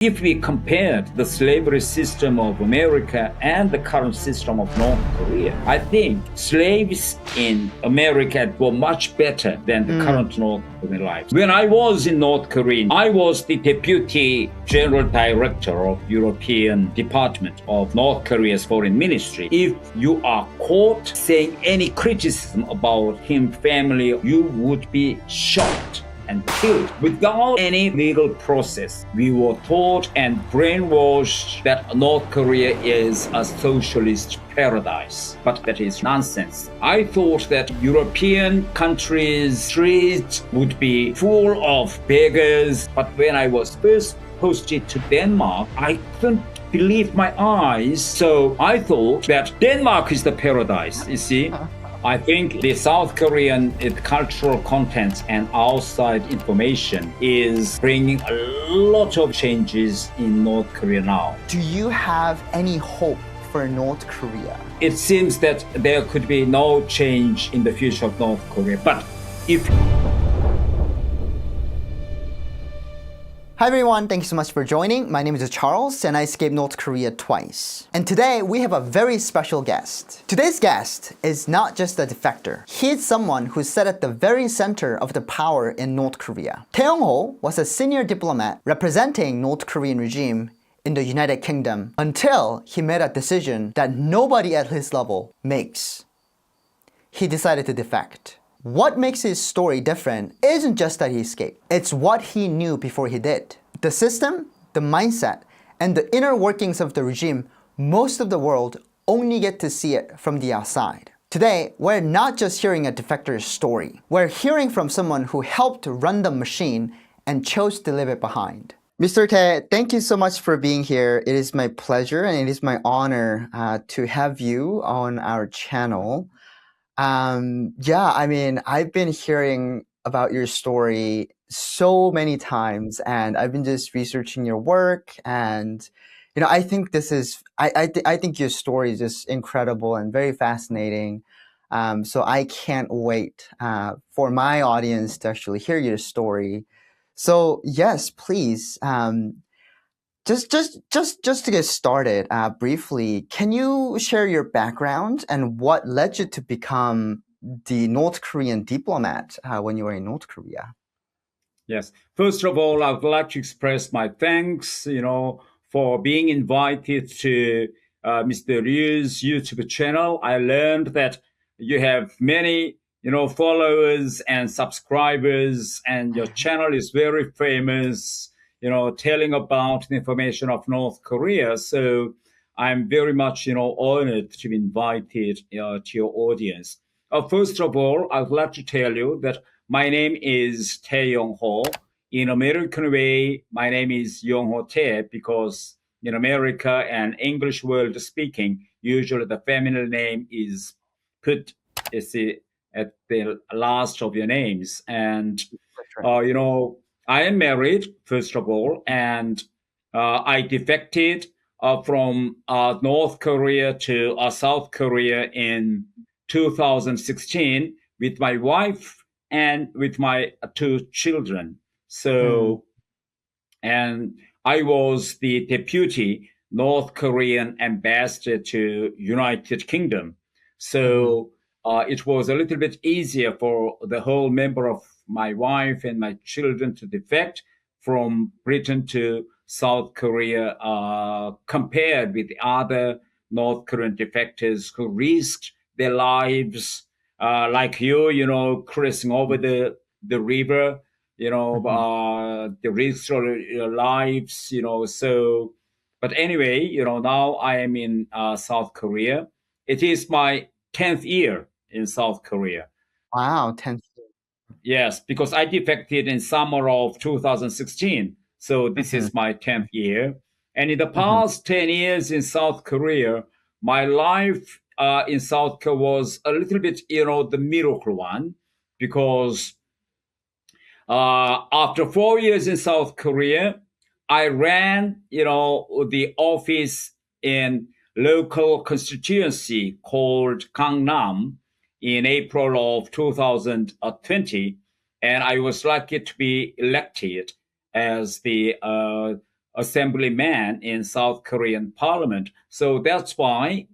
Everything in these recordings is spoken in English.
If we compared the slavery system of America and the current system of North Korea, I think slaves in America were much better than the current North Korean lives. When I was in North Korea, I was the Deputy General Director of European Department of North Korea's Foreign Ministry. If you are caught saying any criticism about him family, you would be shot and killed without any legal process. We were taught and brainwashed that North Korea is a socialist paradise, but that is nonsense. I thought that European countries' streets would be full of beggars, but when I was first posted to Denmark, I couldn't believe my eyes. So I thought that Denmark is the paradise, you see. I think the South Korean cultural content and outside information is bringing a lot of changes in North Korea now. Do you have any hope for North Korea? It seems that there could be no change in the future of North Korea, but if... Hi everyone, thank you so much for joining. My name is Charles and I escaped North Korea twice. And today we have a very special guest. Today's guest is not just a defector. He is someone who sat at the very center of the power in North Korea. 태영호 was a senior diplomat representing North Korean regime in the United Kingdom until he made a decision that nobody at his level makes. He decided to defect. What makes his story different isn't just that he escaped. It's what he knew before he did. The system, the mindset, and the inner workings of the regime, most of the world only get to see it from the outside. Today, we're not just hearing a defector's story. We're hearing from someone who helped run the machine and chose to leave it behind. Mr. Tae, thank you so much for being here. It is my pleasure and it is my honor to have you on our channel. I've been hearing about your story so many times and I've been just researching your work and, I think this is, I think your story is just incredible and very fascinating. So I can't wait, for my audience to actually hear your story. So yes, please, just to get started, briefly, can you share your background and what led you to become the North Korean diplomat when you were in North Korea? Yes. First of all, I would like to express my thanks, for being invited to Mr. Ryu's YouTube channel. I learned that you have many, followers and subscribers, and your channel is very famous, telling about the information of North Korea. So I'm very much, honored to be invited to your audience. First of all, I would like to tell you that my name is 태영호. In American way, my name is 태영호T because in America and English world speaking, usually the family name is put at the last of your names. And, I am married, first of all, and I defected from North Korea to South Korea in 2016 with my wife and with my two children. So, and I was the deputy North Korean ambassador to United Kingdom. So it was a little bit easier for the whole member of my wife and my children to defect from Britain to South Korea compared with the other North Korean defectors who risked their lives like you, crossing over the river, the risk of your lives, so. But anyway, now I am in South Korea. It is my 10th year in South Korea. Wow, 10th year. Yes, because I defected in summer of 2016. So this is my 10th year. And in the past 10 years in South Korea, my life in South Korea was a little bit, the miracle one, because after 4 years in South Korea, I ran, the office in local constituency called Gangnam in April of 2020, and I was lucky to be elected as the assemblyman in South Korean parliament. So that's why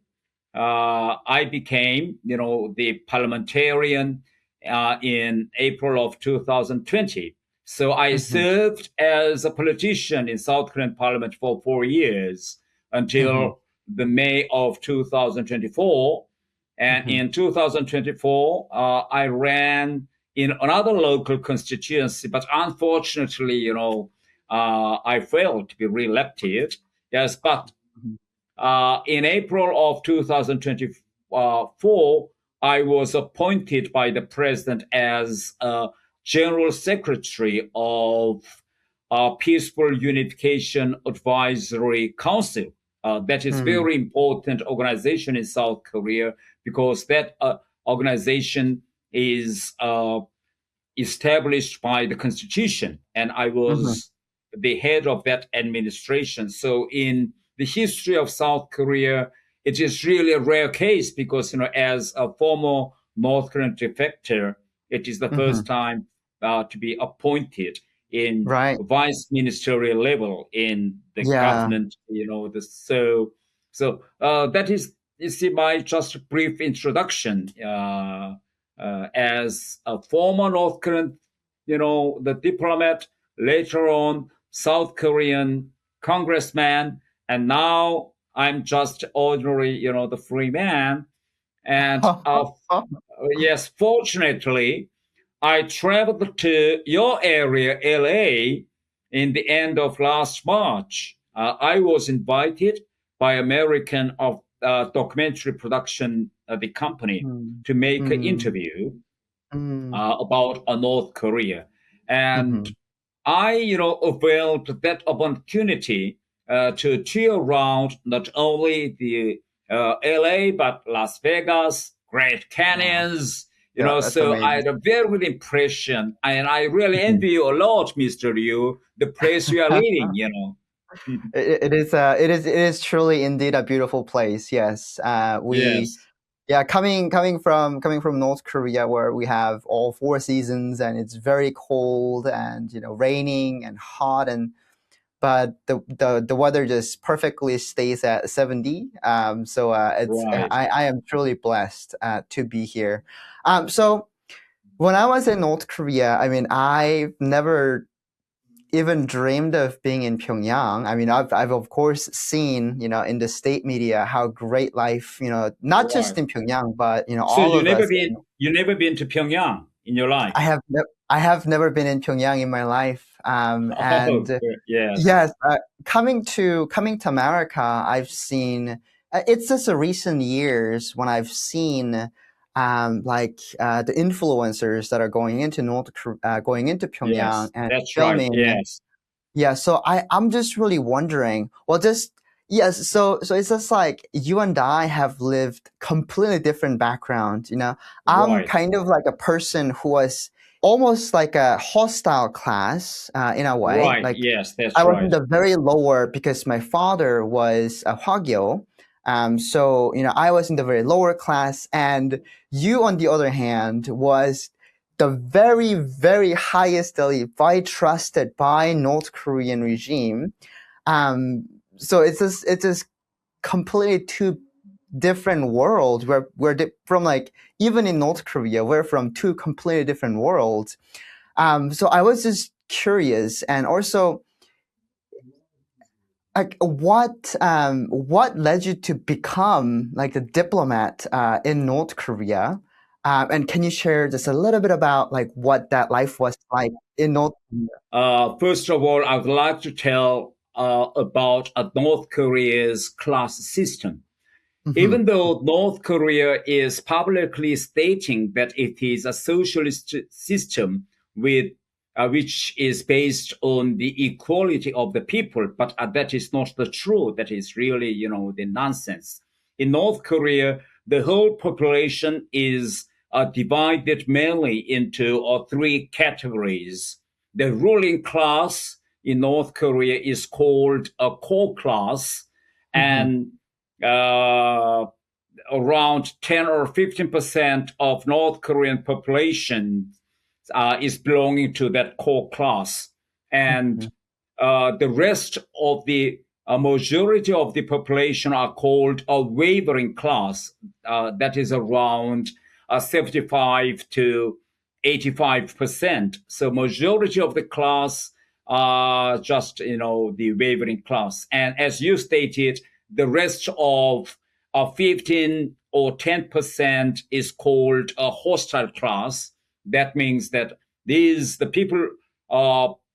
I became, the parliamentarian in April of 2020. So I served as a politician in South Korean parliament for 4 years until the May of 2024. And in 2024, I ran in another local constituency, but unfortunately, I failed to be re-elected. Yes, but in April of 2024, I was appointed by the president as General Secretary of Peaceful Unification Advisory Council. That is very important organization in South Korea because that organization is established by the constitution, and I was the head of that administration. So in the history of South Korea, it is really a rare case because, as a former North Korean defector, it is the first time to be appointed in vice ministerial level in the government. So that is, you see, my just brief introduction as a former North Korean, the diplomat, later on South Korean congressman, and now I'm just ordinary, the free man. And yes, fortunately, I traveled to your area, LA, in the end of last March. I was invited by American of documentary production, the company, to make an interview about North Korea. And I, availed that opportunity to tour around not only the LA, but Las Vegas, Great Canyons, so amazing. I had a very good impression, and I really envy you a lot, Mr. Liu, the place you are leading, It is truly indeed a beautiful place. Yes. Coming from North Korea, where we have all 4 seasons and it's very cold and, raining and hot, but the weather just perfectly stays at 70. So I am truly blessed to be here. So when I was in North Korea, I mean, I've never even dreamed of being in Pyongyang. I mean, I've of course seen, in the state media how great life, not just in Pyongyang, but, So all of us. You never been to Pyongyang in your life? I have never been in Pyongyang in my life. Yes, coming to America, I've seen, it's just a recent years when I've seen the influencers that are going into Pyongyang and filming. Yes. Yeah, so I'm just really wondering. So it's just like you and I have lived completely different backgrounds. I'm kind of like a person who was almost like a hostile class in a way. Right. Yes, that's I was right. in the very lower because my father was a Hwagyo. So, I was in the very lower class, and you, on the other hand, was the very, very highest elite, very trusted by North Korean regime. So it's just completely two different worlds. We're from, like, even in North Korea, we're from two completely different worlds. So I was just curious, and also, like, what led you to become like a diplomat in North Korea? And can you share just a little bit about like what that life was like in North Korea? First of all, I would like to tell about North Korea's class system. Even though North Korea is publicly stating that it is a socialist system with which is based on the equality of the people, but that is not the truth. That is really, the nonsense. In North Korea, the whole population is divided mainly into 3 categories. The ruling class in North Korea is called a core class, and around 10 or 15% of North Korean population is belonging to that core class. And the rest of the majority of the population are called a wavering class. That is around 75 to 85%. So majority of the class are just, the wavering class. And as you stated, the rest of 15 or 10% is called a hostile class. That means that the people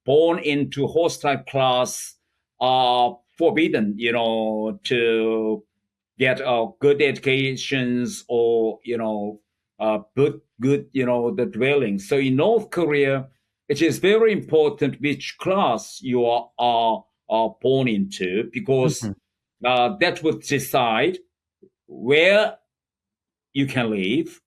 born into hostile class are forbidden, to get good educations or, good, the dwelling. So in North Korea, it is very important which class you are born into, because that would decide where you can live.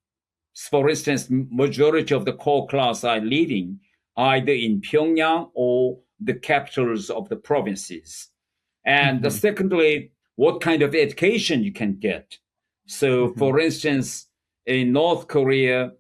For instance, majority of the core class are living either in Pyongyang or the capitals of the provinces. And secondly, what kind of education you can get. So, for instance, in North Korea,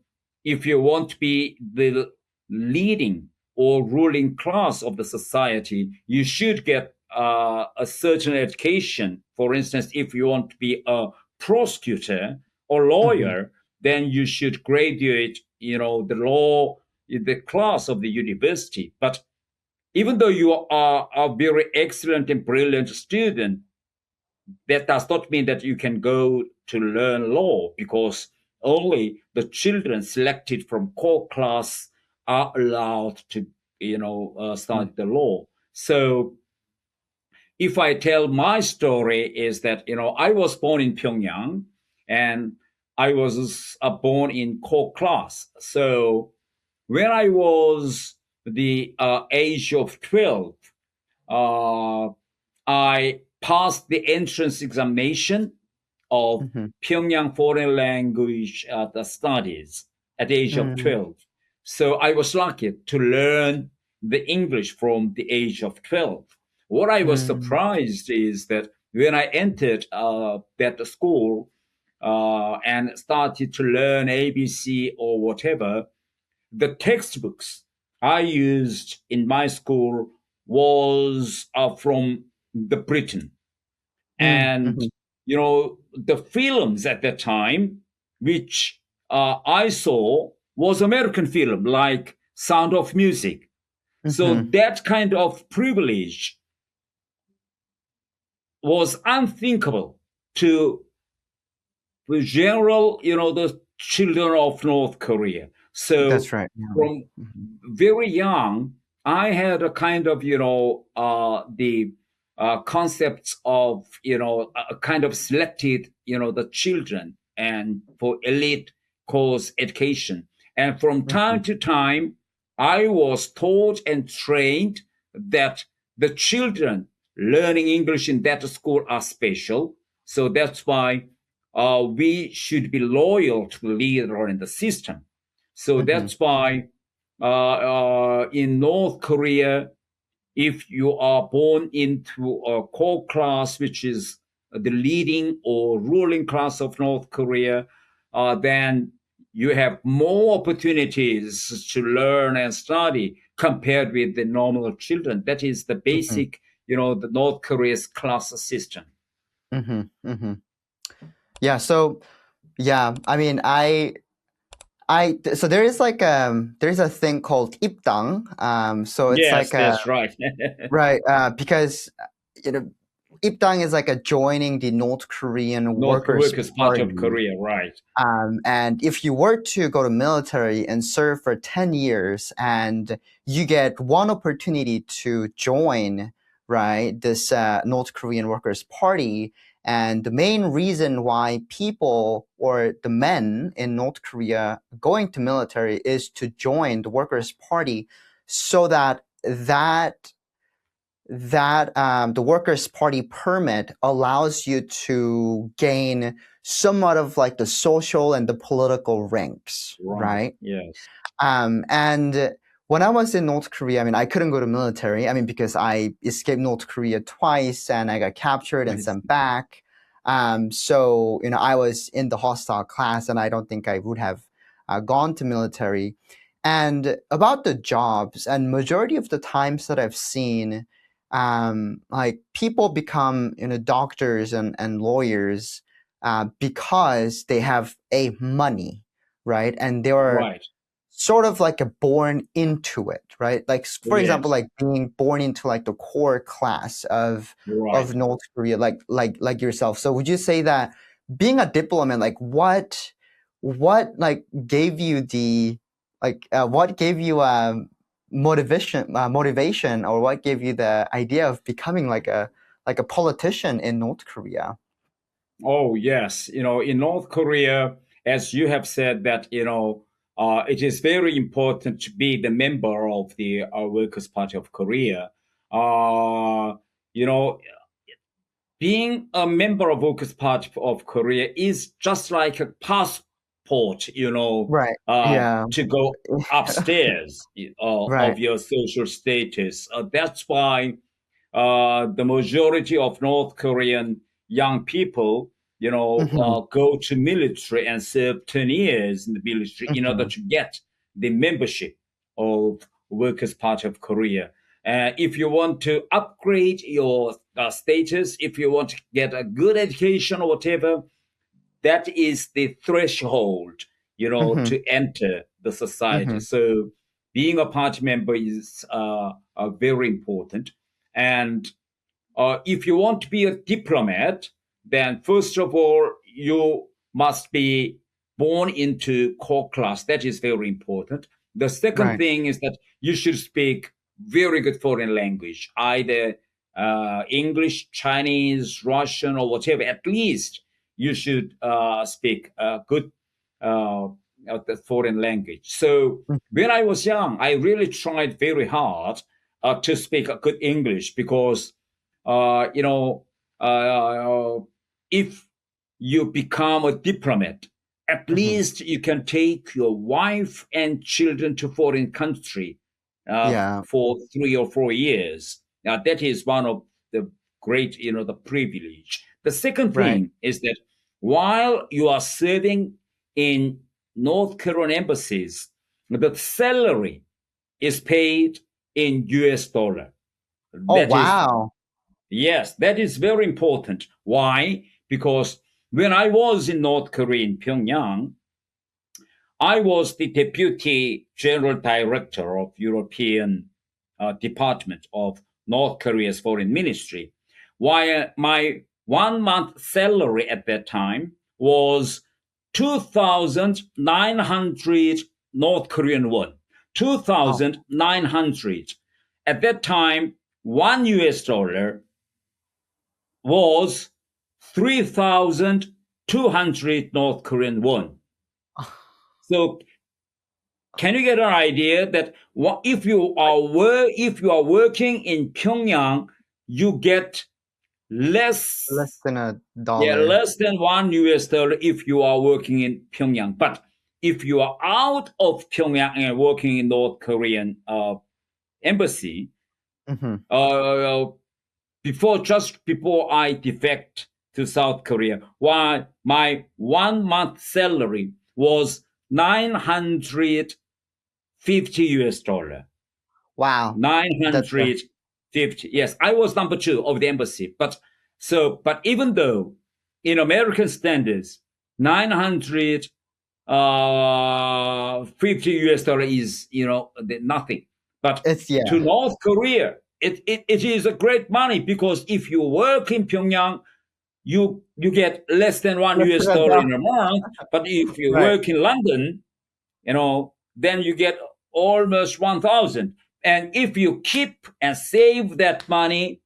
if you want to be the leading or ruling class of the society, you should get a certain education. For instance, if you want to be a prosecutor or lawyer, then you should graduate, the law, the class of the university. But even though you are a very excellent and brilliant student, that does not mean that you can go to learn law, because only the children selected from core class are allowed to, study the law. So if I tell my story, is that, I was born in Pyongyang and I was born in core class. So when I was the age of 12, I passed the entrance examination of Pyongyang Foreign Language Studies at the age of 12. So I was lucky to learn the English from the age of 12. What I was surprised is that when I entered that school and started to learn ABC or whatever, the textbooks I used in my school was from the Britain. And, the films at that time, which I saw, was American film, like Sound of Music. So that kind of privilege was unthinkable to the general, the children of North Korea. So That's right. from very young, I had a kind of, the concepts of, a kind of selected, the children and for elite course education. And from time to time, I was taught and trained that the children learning English in that school are special. So that's why we should be loyal to the leader in the system. So that's why in North Korea, if you are born into a core class, which is the leading or ruling class of North Korea, then you have more opportunities to learn and study compared with the normal children. That is the basic, the North Korea's class system. Yeah. So, yeah, I mean, so there is like there's a thing called 입당. So it's Yes, like that's right. right, because 입당 is like a joining the North Korean Workers' Party Party. of Korea, right? And if you were to go to military and serve for 10 years, and you get one opportunity to join, right, this North Korean Workers' Party. And the main reason why people or the men in North Korea going to military is to join the Workers' Party, so that the Workers' Party permit allows you to gain somewhat of like the social and the political ranks, right? Yes. And when I was in North Korea, I mean, I couldn't go to military. I mean, because I escaped North Korea twice and I got captured and sent back. So, I was in the hostile class, and I don't think I would have gone to military. And about the jobs, and majority of the times that I've seen, like people become doctors and lawyers because they have money, right? And they are Right. sort of like born into it, right? Like for example, Yes. like being born into like the core class Right. of North Korea, like yourself. So would you say that being a diplomat, like what like gave you the what gave you motivation, or what gave you the idea of becoming like a politician in North Korea? Oh, yes. In North Korea, as you have said, that, it is very important to be the member of the Workers' Party of Korea. You know, being a member of Workers' Party of Korea is just like a passport, Right. Yeah. to go upstairs Right. of your social status. That's why the majority of North Korean young people, Hmm. go to military and serve 10 years in the military in order Hmm. to get the membership of Workers' Party of Korea. If you want to upgrade your status, if you want to get a good education or whatever, that is the threshold, Hmm. to enter the society. Hmm. So being a party member is very important. And if you want to be a diplomat, then first of all, you must be born into core class. That is very important. The second Right. thing is that you should speak very good foreign language, either English, Chinese, Russian, or whatever. At least you should speak good the foreign language. So when I was young, I really tried very hard to speak a good English because uh, you know, if you become a diplomat, at Hmm. least you can take your wife and children to foreign country Yeah. for 3 or 4 years. Now, that is one of the great, the privilege. The second Right. thing is that while you are serving in North Korean embassies, the salary is paid in US dollar. Oh, That is wow. Yes, that is very important. Why? Because when I was in North Korea, in Pyongyang, I was the deputy general director of European department of North Korea's foreign ministry. While my 1 month salary at that time was 2,900 North Korean won. Oh, 2,900. At that time, $1 was 3,200 North Korean won. So can you get an idea that if you are working in Pyongyang, you get less less than a yeah, dollar. less than $1 if you are working in Pyongyang. But if you are out of Pyongyang and working in North Korean embassy, Hmm. uh, before I defect to South Korea, while my 1 month salary was 950 US dollar. Wow. That's 950. Yes, I was number two of the embassy. But even though in American standards, 900 50 US dollar is, nothing. But yeah. to North Korea, it is a great money because if you work in Pyongyang, you get less than one Less US than a dollar dollar. in a month. But if you Right. work in London, then you get almost 1,000. And if you keep and save that money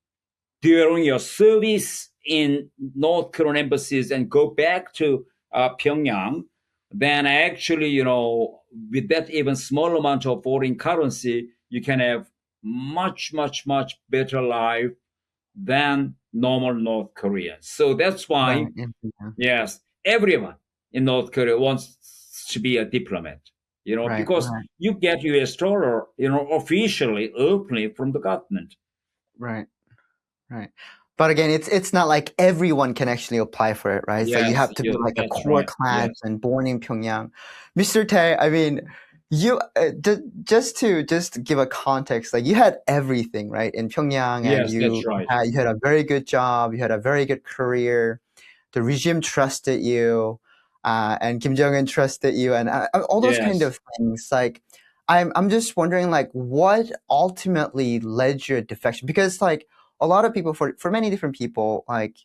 during your service in North Korean embassies and go back to Pyongyang, then actually, with that even small amount of foreign currency, you can have much, much, much better life than normal North Koreans. So that's why, Right. Yeah. yes, everyone in North Korea wants to be a diplomat, Right. because Right. you get US dollar, officially, openly from the government. Right. Right. But again, it's not like everyone can actually apply for it, right? So you Yes, have to be yes, like a that's core right. class Yes. and born in Pyongyang. Mr. Tae, I mean, You just to give a context, like you had everything, right, in Pyongyang, and Yes, that's right. you had a very good job, you had a very good career. The regime trusted you, and Kim Jong Un trusted you, and all those kind Yes. of things. Like, I'm just wondering, like, what ultimately led your defection? Because like a lot of people, for many different people, like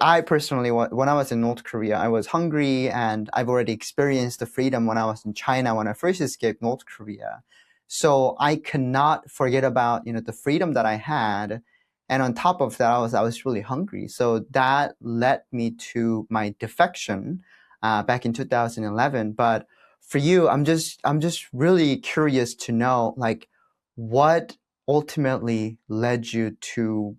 I personally, when I was in North Korea, I was hungry, and I've already experienced the freedom when I was in China when I first escaped North Korea. So I cannot forget about, the freedom that I had. And on top of that, I was really hungry. So that led me to my defection back in 2011. But for you, I'm just really curious to know, like, what ultimately led you to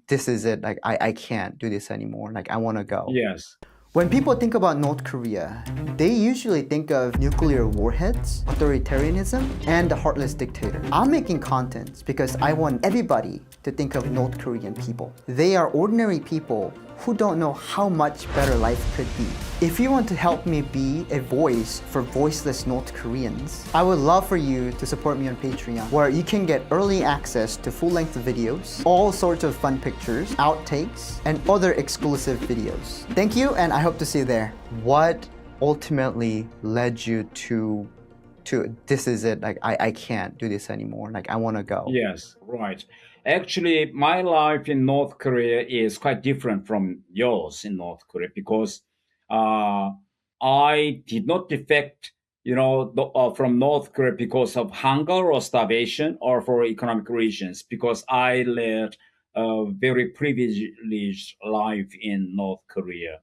this is it, like I can't do this anymore, like I want to go. Yes. When people think about North Korea, they usually think of nuclear warheads, authoritarianism, and a heartless dictator. I'm making content because I want everybody to think of North Korean people. They are ordinary people who don't know how much better life could be. If you want to help me be a voice for voiceless North Koreans, I would love for you to support me on Patreon, where you can get early access to full-length videos, all sorts of fun pictures, outtakes, and other exclusive videos. Thank you, and I hope to see you there. What ultimately led you to this is it, like I can't do this anymore, like I want to go? Yes, right. Actually, my life in North Korea is quite different from yours in North Korea because uh, I did not defect, from North Korea because of hunger or starvation or for economic reasons, because I led a very privileged life in North Korea.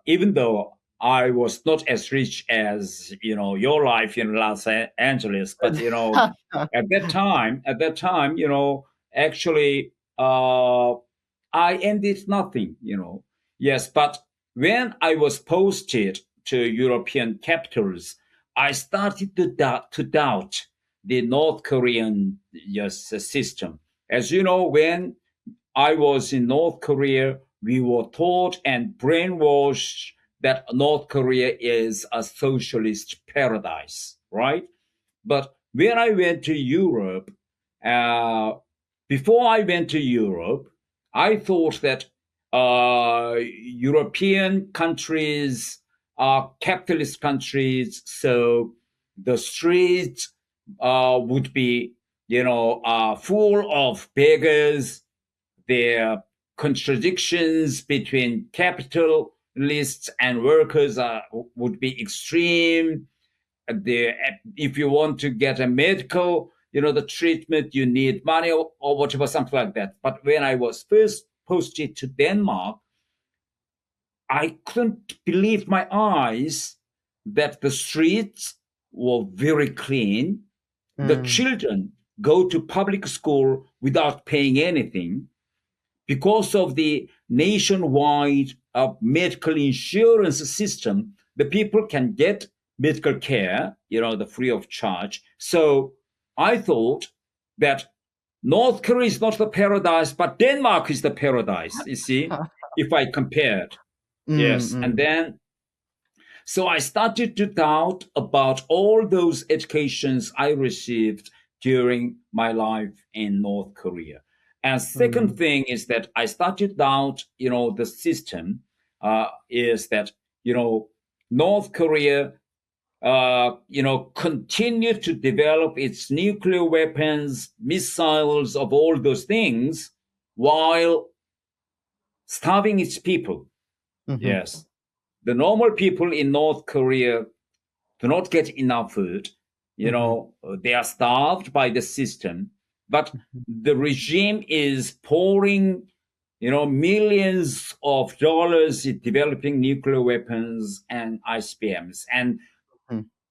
Even though I was not as rich as your life in Los Angeles, but at that time, actually, I ended nothing. Yes, but when I was posted to European capitals, I started to doubt the North Korean, yes, system. As you know, when I was in North Korea, we were taught and brainwashed that North Korea is a socialist paradise, right? But when I went to Europe, uh, before I went to Europe, I thought that European countries are capitalist countries, so the streets would be, full of beggars. Their contradictions between capitalists and workers would be extreme. If you want to get a medical, the treatment, you need money or whatever, something like that. But when I was first posted to Denmark, I couldn't believe my eyes that the streets were very clean. The children go to public school without paying anything because of the nationwide medical insurance system. The people can get medical care, the free of charge. So I thought that North Korea is not the paradise, but Denmark is the paradise, you see, if I compared. Yes. And then, so I started to doubt about all those educations I received during my life in North Korea. And second thing is that I started doubt, the system is that, North Korea, continue to develop its nuclear weapons, missiles, of all those things, while starving its people. Yes. The normal people in North Korea do not get enough food. They are starved by the system, but the regime is pouring, millions of dollars in developing nuclear weapons and ICBMs. And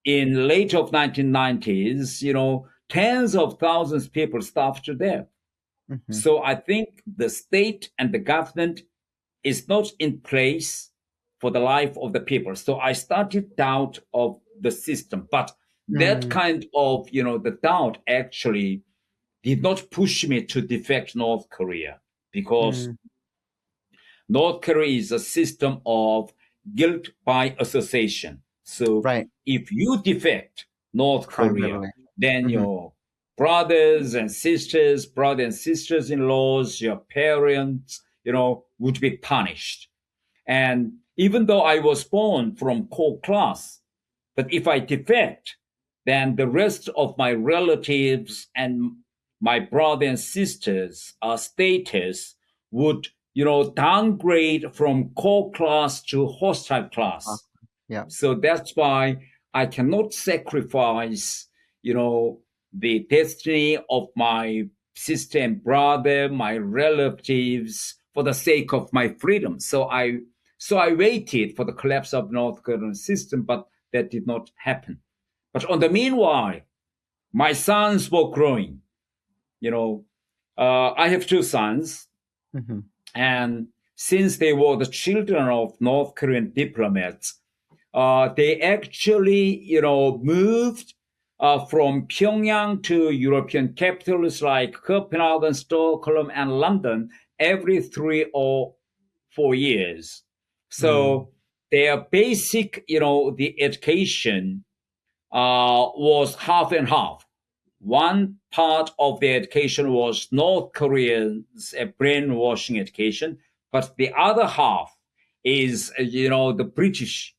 in late of 1990s, tens of thousands of people starved to death. So I think the state and the government is not in place for the life of the people. So I started doubt of the system, but that kind of, the doubt actually did not push me to defect North Korea, because North Korea is a system of guilt by association. So Right. if you defect, North Korea, Primarily. then your brothers and sisters-in-laws, your parents, would be punished. And even though I was born from core class, but if I defect, then the rest of my relatives and my brother and sisters' status would, downgrade from core class to hostile class. Yeah. So that's why I cannot sacrifice, the destiny of my sister and brother, my relatives, for the sake of my freedom. So I waited for the collapse of North Korean system, but that did not happen. But on the meanwhile, my sons were growing. I have two sons, and since they were the children of North Korean diplomats, they actually, moved from Pyongyang to European capitals like Copenhagen, Stockholm, and London every 3 or 4 years. So their basic, the education was half and half. One part of their education was North Korea's brainwashing education, but the other half is, the British,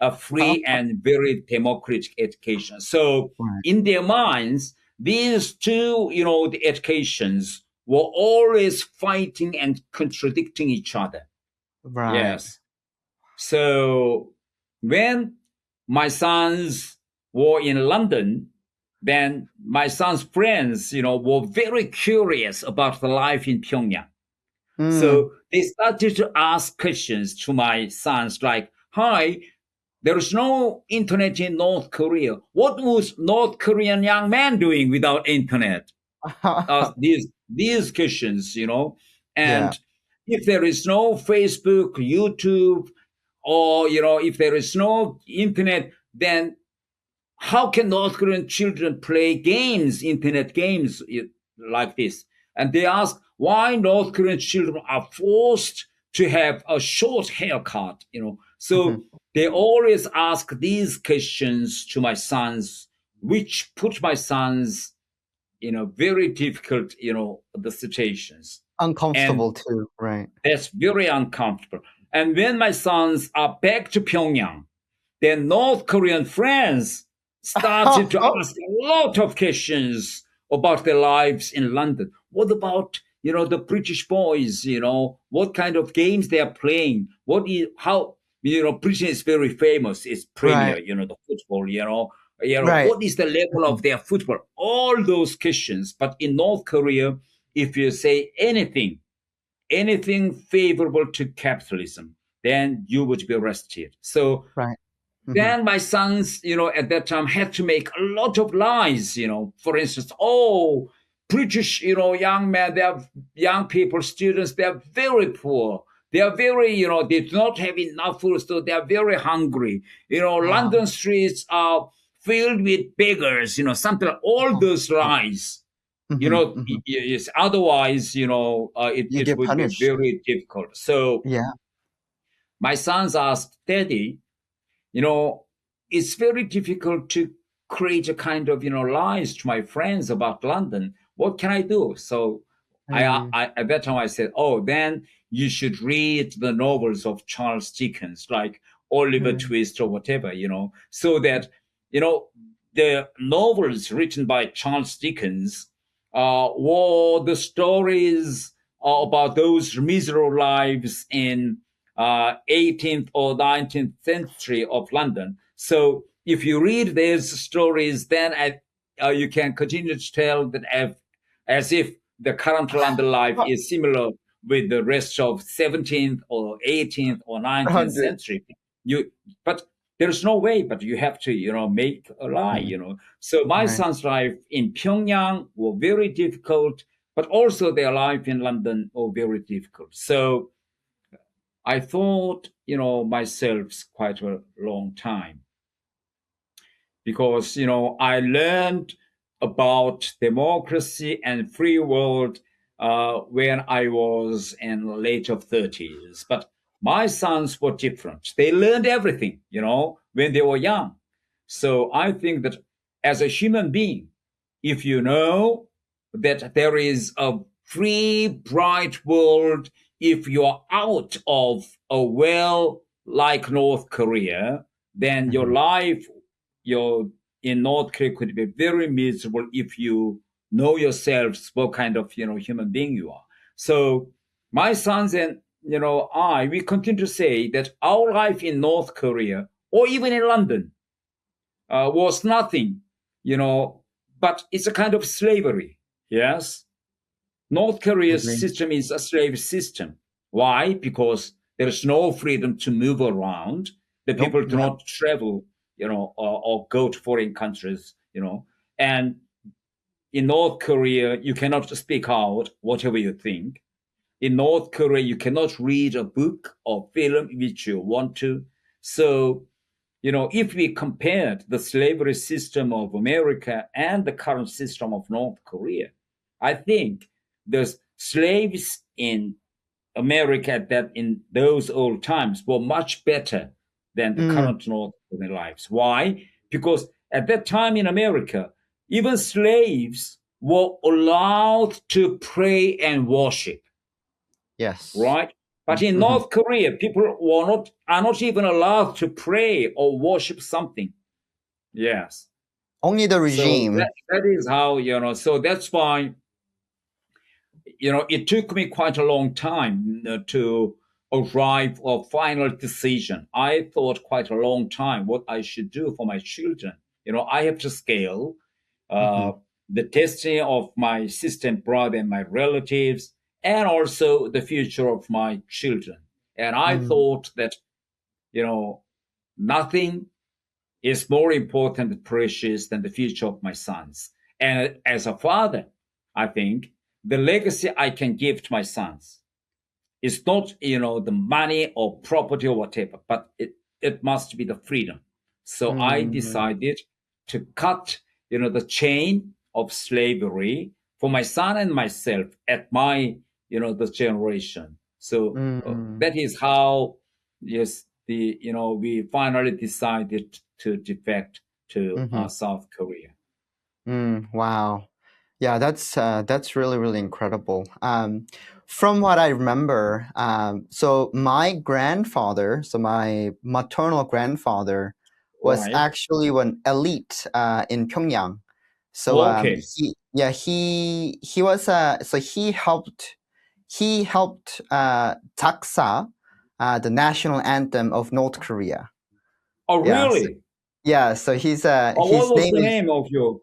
a free and very democratic education. So in their minds, these two, the educations were always fighting and contradicting each other. Right. Yes. So when my sons were in London, then my son's friends, were very curious about the life in Pyongyang. So they started to ask questions to my sons like, hi, there is no internet in North Korea. What was North Korean young man doing without internet? These questions, and if there is no Facebook, YouTube, or, if there is no internet, then how can North Korean children play games, internet games like this? And they ask why North Korean children are forced to have a short haircut, So they always ask these questions to my sons, which put my sons in a very difficult, the situations. Uncomfortable too, right? That's very uncomfortable. And when my sons are back to Pyongyang, their North Korean friends started to ask a lot of questions about their lives in London. What about, the British boys, what kind of games they are playing? How, Britain is very famous. It's Premier, the football, what is the level of their football? All those questions. But in North Korea, if you say anything favorable to capitalism, then you would be arrested. So then my sons, at that time had to make a lot of lies, for instance, British, young men, they are young people, students, they are very poor. They are very, they do not have enough food, so they are very hungry. London streets are filled with beggars, something like all those lies. Yes, otherwise, it would punished. be very difficult. So my sons asked, Daddy, it's very difficult to create a kind of, lies to my friends about London. What can I do? So I at that time I said, then you should read the novels of Charles Dickens, like Oliver Twist or whatever, so that, the novels written by Charles Dickens were the stories about those miserable lives in 18th or 19th century of London. So if you read these stories, then you can continue to tell that as if the current London life is similar with the rest of 17th or 18th or 19th century. But there's no way, but you have to, make a lie, So my son's life in Pyongyang were very difficult, but also their life in London were very difficult. So I thought, myself quite a long time because, I learned about democracy and free world when I was in later 30s. But my sons were different. They learned everything, when they were young. So I think that as a human being, if you know that there is a free, bright world, if you're out of a well like North Korea, then your Mhm. life your in North Korea could be very miserable if you know yourselves what kind of human being you are. So my sons and we continue to say that our life in North Korea or even in London was nothing, but it's a kind of slavery. Yes, North Korea's Agree. system is a slave system. Why? Because there is no freedom to move around. The Nope. people do Yeah. not travel, or go to foreign countries, And in North Korea, you cannot speak out whatever you think. In North Korea, you cannot read a book or film which you want to. So, if we compared the slavery system of America and the current system of North Korea, I think the slaves in America that in those old times were much better than the Mm. current North Korean lives. Why? Because at that time in America, even slaves were allowed to pray and worship, Yes. right? But in Mhm. North Korea, people are not even allowed to pray or worship something. Yes. Only the So regime. that is how, so that's why, it took me quite a long time to arrive a final decision. I thought quite a long time what I should do for my children. I have to scale uh, Mhm. the destiny of my sister and brother and my relatives, and also the future of my children. And I Mm. thought that, nothing is more important and precious than the future of my sons. And as a father, I think the legacy I can give to my sons is not, the money or property or whatever, but it must be the freedom. So I Mm. decided to cut, the chain of slavery for my son and myself at my, the generation. So Mm. that is how, yes, we finally decided to defect to Mhm. South Korea. Wow. Yeah, that's really, really incredible. From what I remember, so my grandfather, so my maternal grandfather, was Right. actually an elite in Pyongyang. So Okay. he was so he helped Taksa, the national anthem of North Korea. Oh, Yeah, so, really? yeah. So What his was name the is name of your?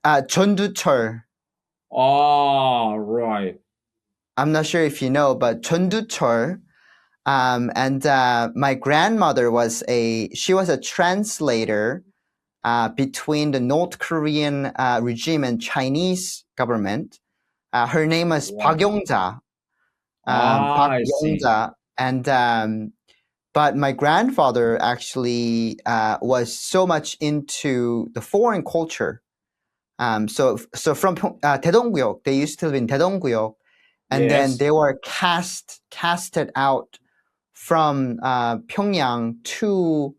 전두철. Ah, right. I'm not sure if you know, but 전두철. And my grandmother she was a translator between the North Korean regime and Chinese government. Her name is Park Right. Yongja. Ah, Park I see. Yongja. And but my grandfather actually was so much into the foreign culture. So from Daedongguyeok, they used to live in Daedongguyeok, and then Yes. they were casted out from Pyongyang to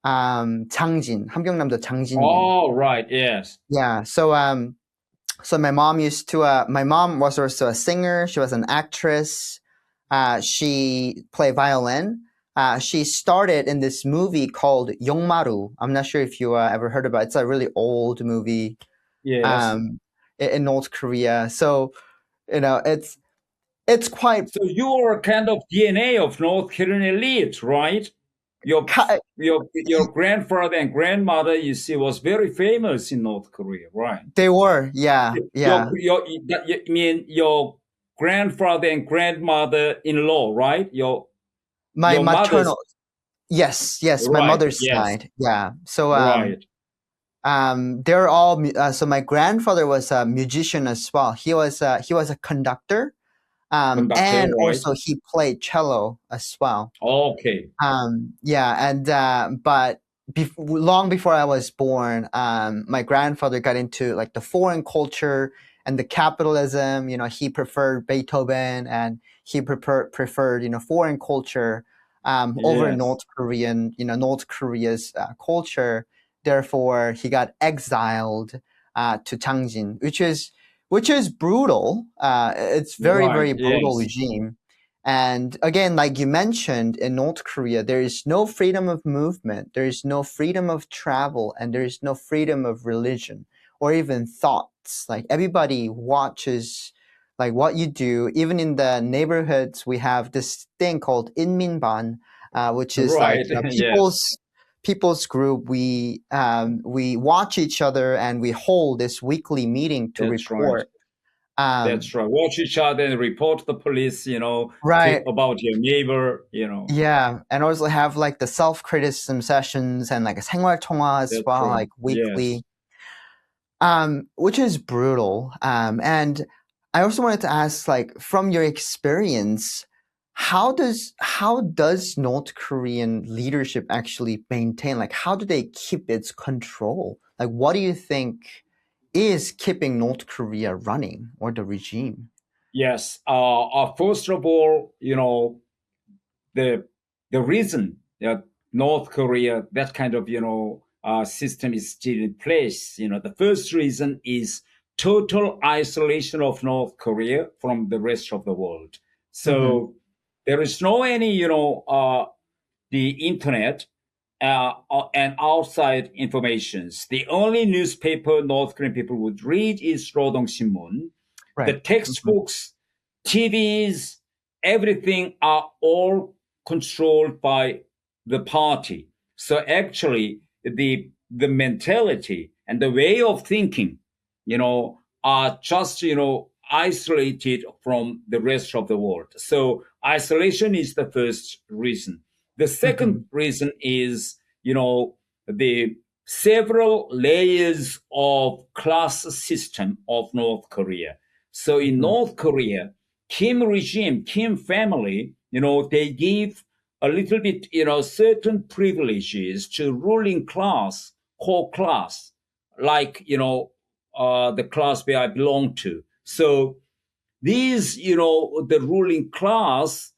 장진, 함경남도 장진군. Oh, right. Yes. Yeah. So my mom was also a singer. She was an actress. She played violin. She started in this movie called Yongmaru. I'm not sure if you ever heard about it. It's a really old movie Yes. um, in North Korea. So it's quite So you are a kind of DNA of North Korean elite, right? Your ki- your grandfather and grandmother, you see, was very famous in North Korea, right? they were, yeah, yeah. You mean your grandfather and grandmother-in-law, right? My Your mother's maternal, yes, my right. mother's Yes. side, yeah. So Right. they're all so my grandfather was a musician as well. He was a conductor, Conductor, and right? also he played cello as well. Okay. Yeah, and but long before I was born, my grandfather got into like the foreign culture and the capitalism. He preferred Beethoven, and he preferred foreign culture over Yes. North Korea's culture. therefore he got exiled to Changjin, which is brutal. It's very, Right. very brutal Yes. regime. And again, like you mentioned, in North Korea, there is no freedom of movement, there is no freedom of travel, and there is no freedom of religion or even thoughts. Like everybody watches like what you do. Even in the neighborhoods, we have this thing called Inminban, which is like Right. Yes. people's group. We watch each other and we hold this weekly meeting to That's right. report. Um, That's right. Watch each other and report to the police, right. about your neighbor. Yeah, and also have like the self-criticism sessions and like a 생활통화 as That's well, right. like Yes. weekly, which is brutal. And I also wanted to ask, like, from your experience, how does North Korean leadership actually maintain? Like, how do they keep its control? Like, what do you think is keeping North Korea running or the regime? Yes. First of all, the the reason that North Korea, that kind of system is still in place. The first reason is total isolation of North Korea from the rest of the world. Mm-hmm. So there is no any the internet and outside informations. The only newspaper North Korean people would read is Rodong Sinmun. The Right. Mm-hmm. textbooks, TVs, everything are all controlled by the party. So actually, the mentality and the way of thinking, are just isolated from the rest of the world. So isolation is the first reason. The Mm-hmm. second reason is, the several layers of class system of North Korea. So in Mm-hmm. North Korea, Kim regime, Kim family, they give a little bit, certain privileges to ruling class, core class, like, the class where I belong to. So these, the ruling class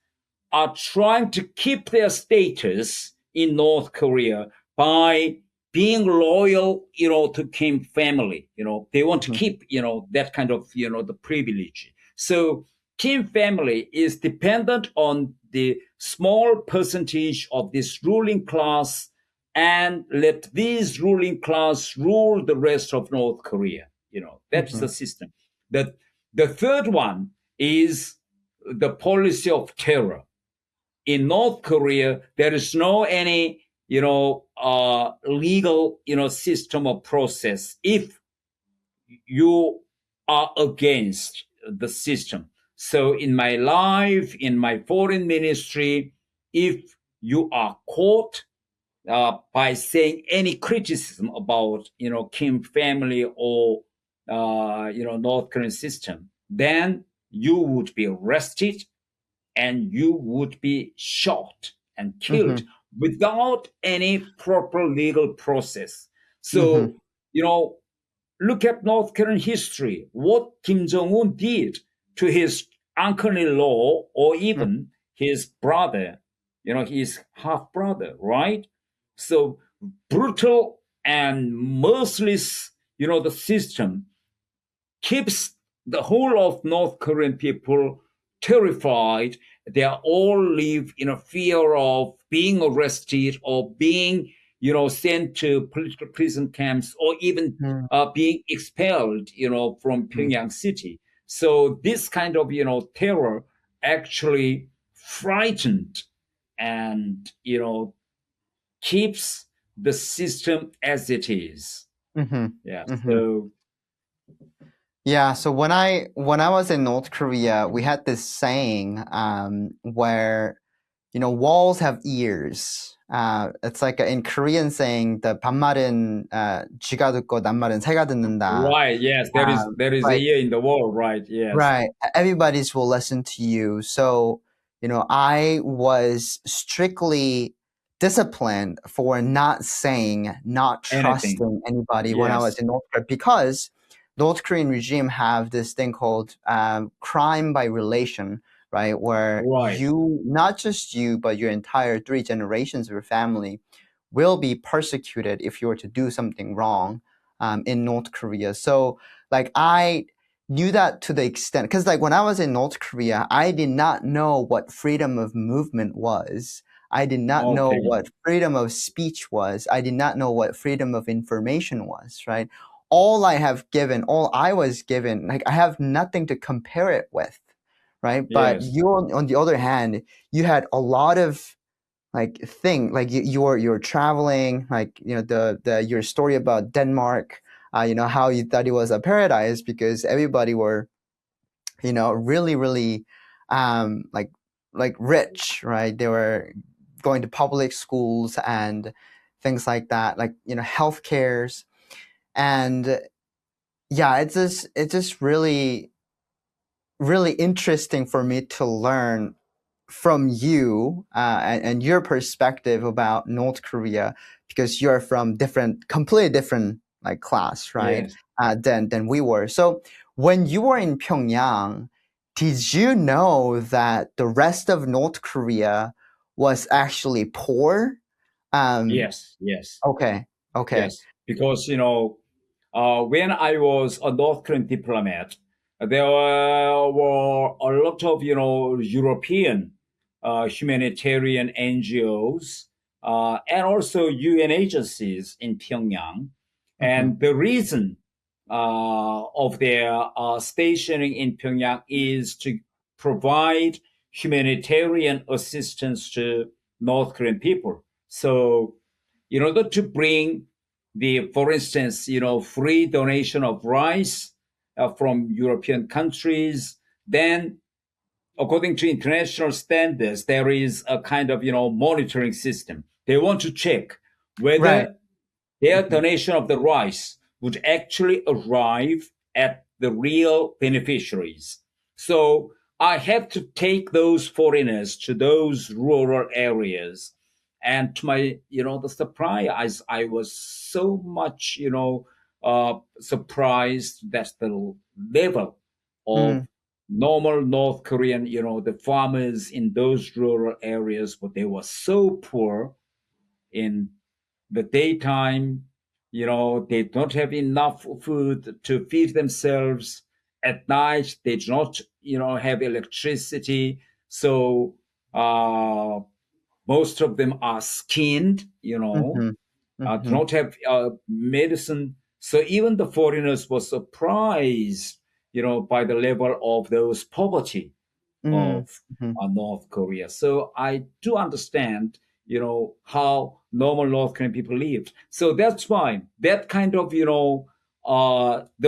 are trying to keep their status in North Korea by being loyal, to Kim family. They want to Mm-hmm. keep, that kind of, the privilege. So Kim family is dependent on the small percentage of this ruling class and let this ruling class rule the rest of North Korea. That's Mm-hmm. the system. The third one is the policy of terror. In North Korea, there is no any, legal, system or process. If you are against the system. So in my life, in my foreign ministry, if you are caught by saying any criticism about, Kim family or, North Korean system, then you would be arrested and you would be shot and Mm-hmm. killed without any proper legal process. Mm-hmm. So, look at North Korean history, what Kim Jong-un did to his uncle-in-law or even his brother, his half-brother, right? So brutal and merciless, the system keeps the whole of North Korean people terrified. They all live in a fear of being arrested or being, sent to political prison camps or even being expelled, from Mm-hmm. Pyongyang city. So this kind of, terror actually frightened and, keeps the system as it is. Mm-hmm. Yeah. Mm-hmm. So Yeah, so when I was in North Korea, we had this saying where walls have ears. It's like in Korean saying the 반말은 쥐가 듣고 낱말은 새가 듣는다. right. Yes, there is a Like year in the world. Right. Yes. right, everybody's will listen to you. So I was strictly disciplined for not saying, not Anything. trusting anybody when I was Yes. in North Korea because North Korean regime have this thing called crime by relation, right? Where Right. you, not just you, but your entire 3 generations of your family will be persecuted if you were to do something wrong in North Korea. So like I knew that to the extent, because like when I was in North Korea, I did not know what freedom of movement was. I did not know Okay. what freedom of speech was. I did not know what freedom of information was, right? All I was given, like I have nothing to compare it with, right? But Yes. you, on the other hand, you had a lot of like like you're traveling, like your story about Denmark, how you thought it was a paradise because everybody were really really like rich, right? They were going to public schools and things like that, like health cares. And yeah, it's just really really interesting for me to learn from you and your perspective about North Korea, because you're from completely different like class, right? Yes. Than we were. So when you were in Pyongyang, did you know that the rest of North Korea was actually poor? Um, Yes. Yes. okay, okay. Yes. Because, when I was a North Korean diplomat, there were a lot of, European humanitarian NGOs and also UN agencies in Pyongyang. Mm-hmm, And the reason of their stationing in Pyongyang is to provide humanitarian assistance to North Korean people. So, in order to bring for instance, free donation of rice from European countries, then according to international standards, there is a kind of, monitoring system. They want to check right. whether their Mm-hmm, donation of the rice would actually arrive at the real beneficiaries. So I have to take those foreigners to those rural areas. And to my, the surprise, I was so much, surprised that the level of mm, normal North Korean, the farmers in those rural areas, but they were so poor in the daytime, they don't have enough food to feed themselves. At night, they do not, have electricity. So most of them are skinned, mm-hmm, do mm-hmm, not have medicine. So even the foreigners were surprised, by the level of those poverty mm, of mm-hmm, North Korea. So I do understand, how normal North Korean people lived. So that's why that kind of, the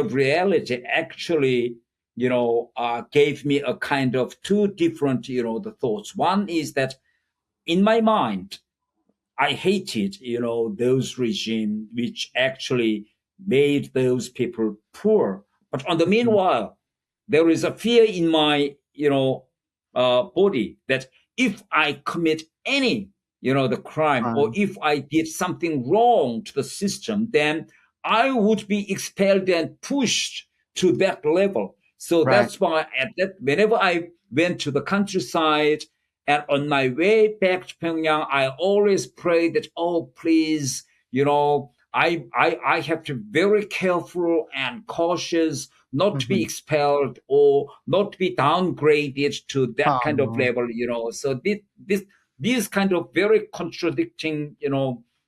reality actually, gave me a kind of two different, the thoughts. One is that in my mind, I hated, those regime which actually made those people poor. But on the mm-hmm, meanwhile, there is a fear in my, body that if I commit any, the crime, or crime. if I did something wrong to the system, then I would be expelled and pushed to that level. So Right. that's why whenever I went to the countryside, and on my way back to Pyongyang, I always pray that, oh, please, I have to be very careful and cautious not to be Mm-hmm. expelled or not to be downgraded to that kind of Oh, level, So these kind of very contradicting,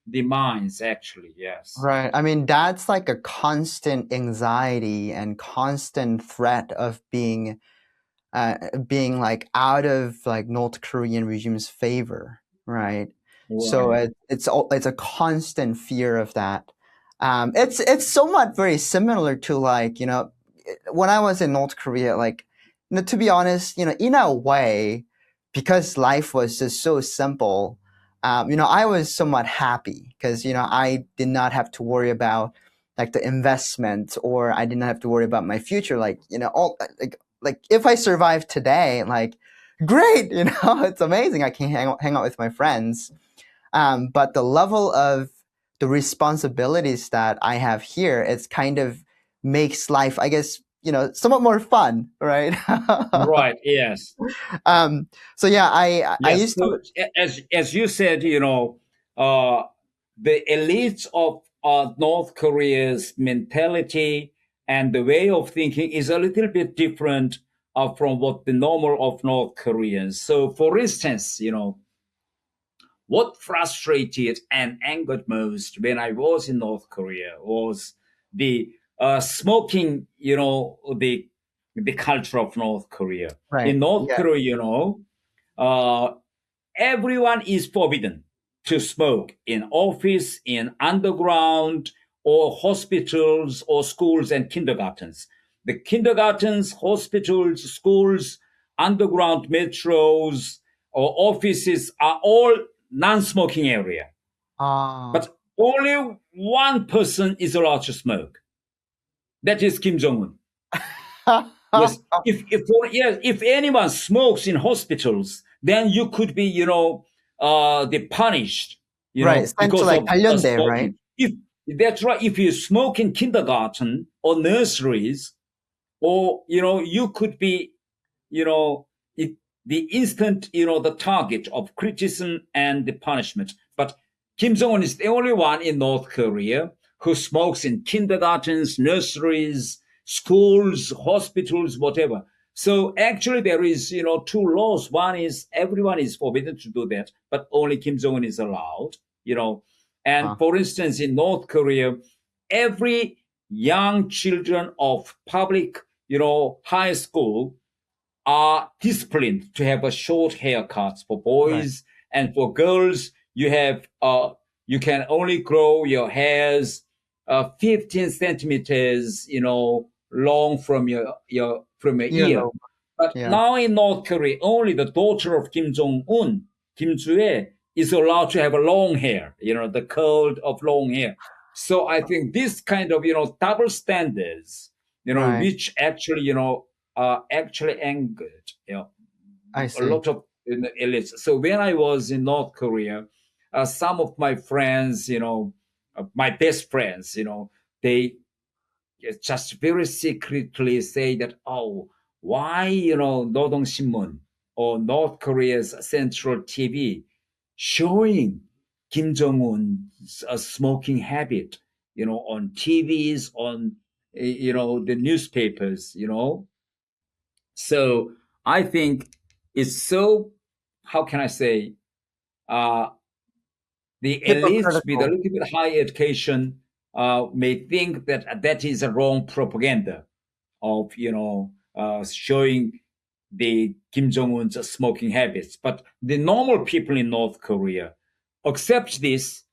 demands, actually, yes. right. I mean, that's like a constant anxiety and constant threat of being like out of like North Korean regime's favor, right? So Right. it's a constant fear of that. It's somewhat very similar to like when I was in North Korea, like to be honest, in a way, because life was just so simple. I was somewhat happy because I did not have to worry about like the investment, or I did not have to worry about my future. Like all like if I survive today, like great, it's amazing. I can hang out with my friends. But the level of the responsibilities that I have here, it's kind of makes life, I guess, somewhat more fun, right? Right. Yes. um, so yeah, I Yes. used to. So as you said, uh, the elites of North Korea's mentality and the way of thinking is a little bit different from what the normal of North Koreans. So, for instance, what frustrated and angered most when I was in North Korea was the smoking, the culture of North Korea. Right. In North Yeah. Korea, everyone is forbidden to smoke in office, in underground, or hospitals, or schools and kindergartens. The kindergartens, hospitals, schools, underground metros, or offices are all non-smoking area. But only one person is allowed to smoke. That is Kim Jong-un. Yes, if anyone smokes in hospitals, then you could be, the punished, right. Sent to because like of 관련돼, smoking. right? If that's right, if you smoke in kindergarten or nurseries, or you could be, the instant, the target of criticism and the punishment. But Kim Jong-un is the only one in North Korea who smokes in kindergartens, nurseries, schools, hospitals, whatever. So actually there is, two laws. One is everyone is forbidden to do that, but only Kim Jong-un is allowed, And for instance, in North Korea, every young children of public, high school are disciplined to have a short haircuts for boys, and for girls, you have you can only grow your hairs 15 centimeters, long from your ear. But now in North Korea, only the daughter of Kim Jong-un, Kim Ju-e, is allowed to have a long hair, the curl of long hair. So I think this kind of, double standards, which actually, actually angered, I a see. lot of elites. So when I was in North Korea, some of my friends, my best friends, they just very secretly say that, oh, why, 노동신문 or North Korea's central TV showing Kim Jong-un's smoking habit, on TVs, on, the newspapers, So I think it's so, how can I say, the elites with a little bit high education may think that that is a wrong propaganda of, showing the Kim Jong-un's smoking habits. But the normal people in North Korea accept this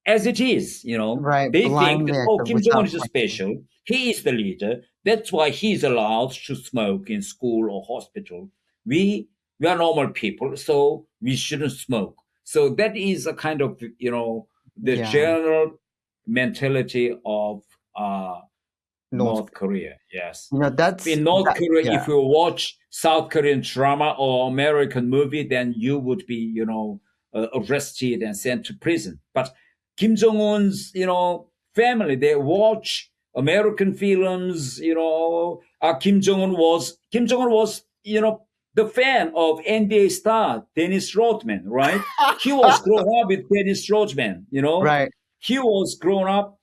as it is, They think that, oh, Kim Jong-un is special. He is the leader. That's why he's allowed to smoke in school or hospital. We are normal people, so we shouldn't smoke. So that is a kind of, the general mentality of North Korea. Yes. That's in North Korea. If you watch South Korean drama or American movie, then you would be, arrested and sent to prison. But Kim Jong-un's, family, they watch American films, Kim Jong-un was, the fan of NBA star Dennis Rodman, right? He was grown up with Dennis Rodman, Right. He was grown up,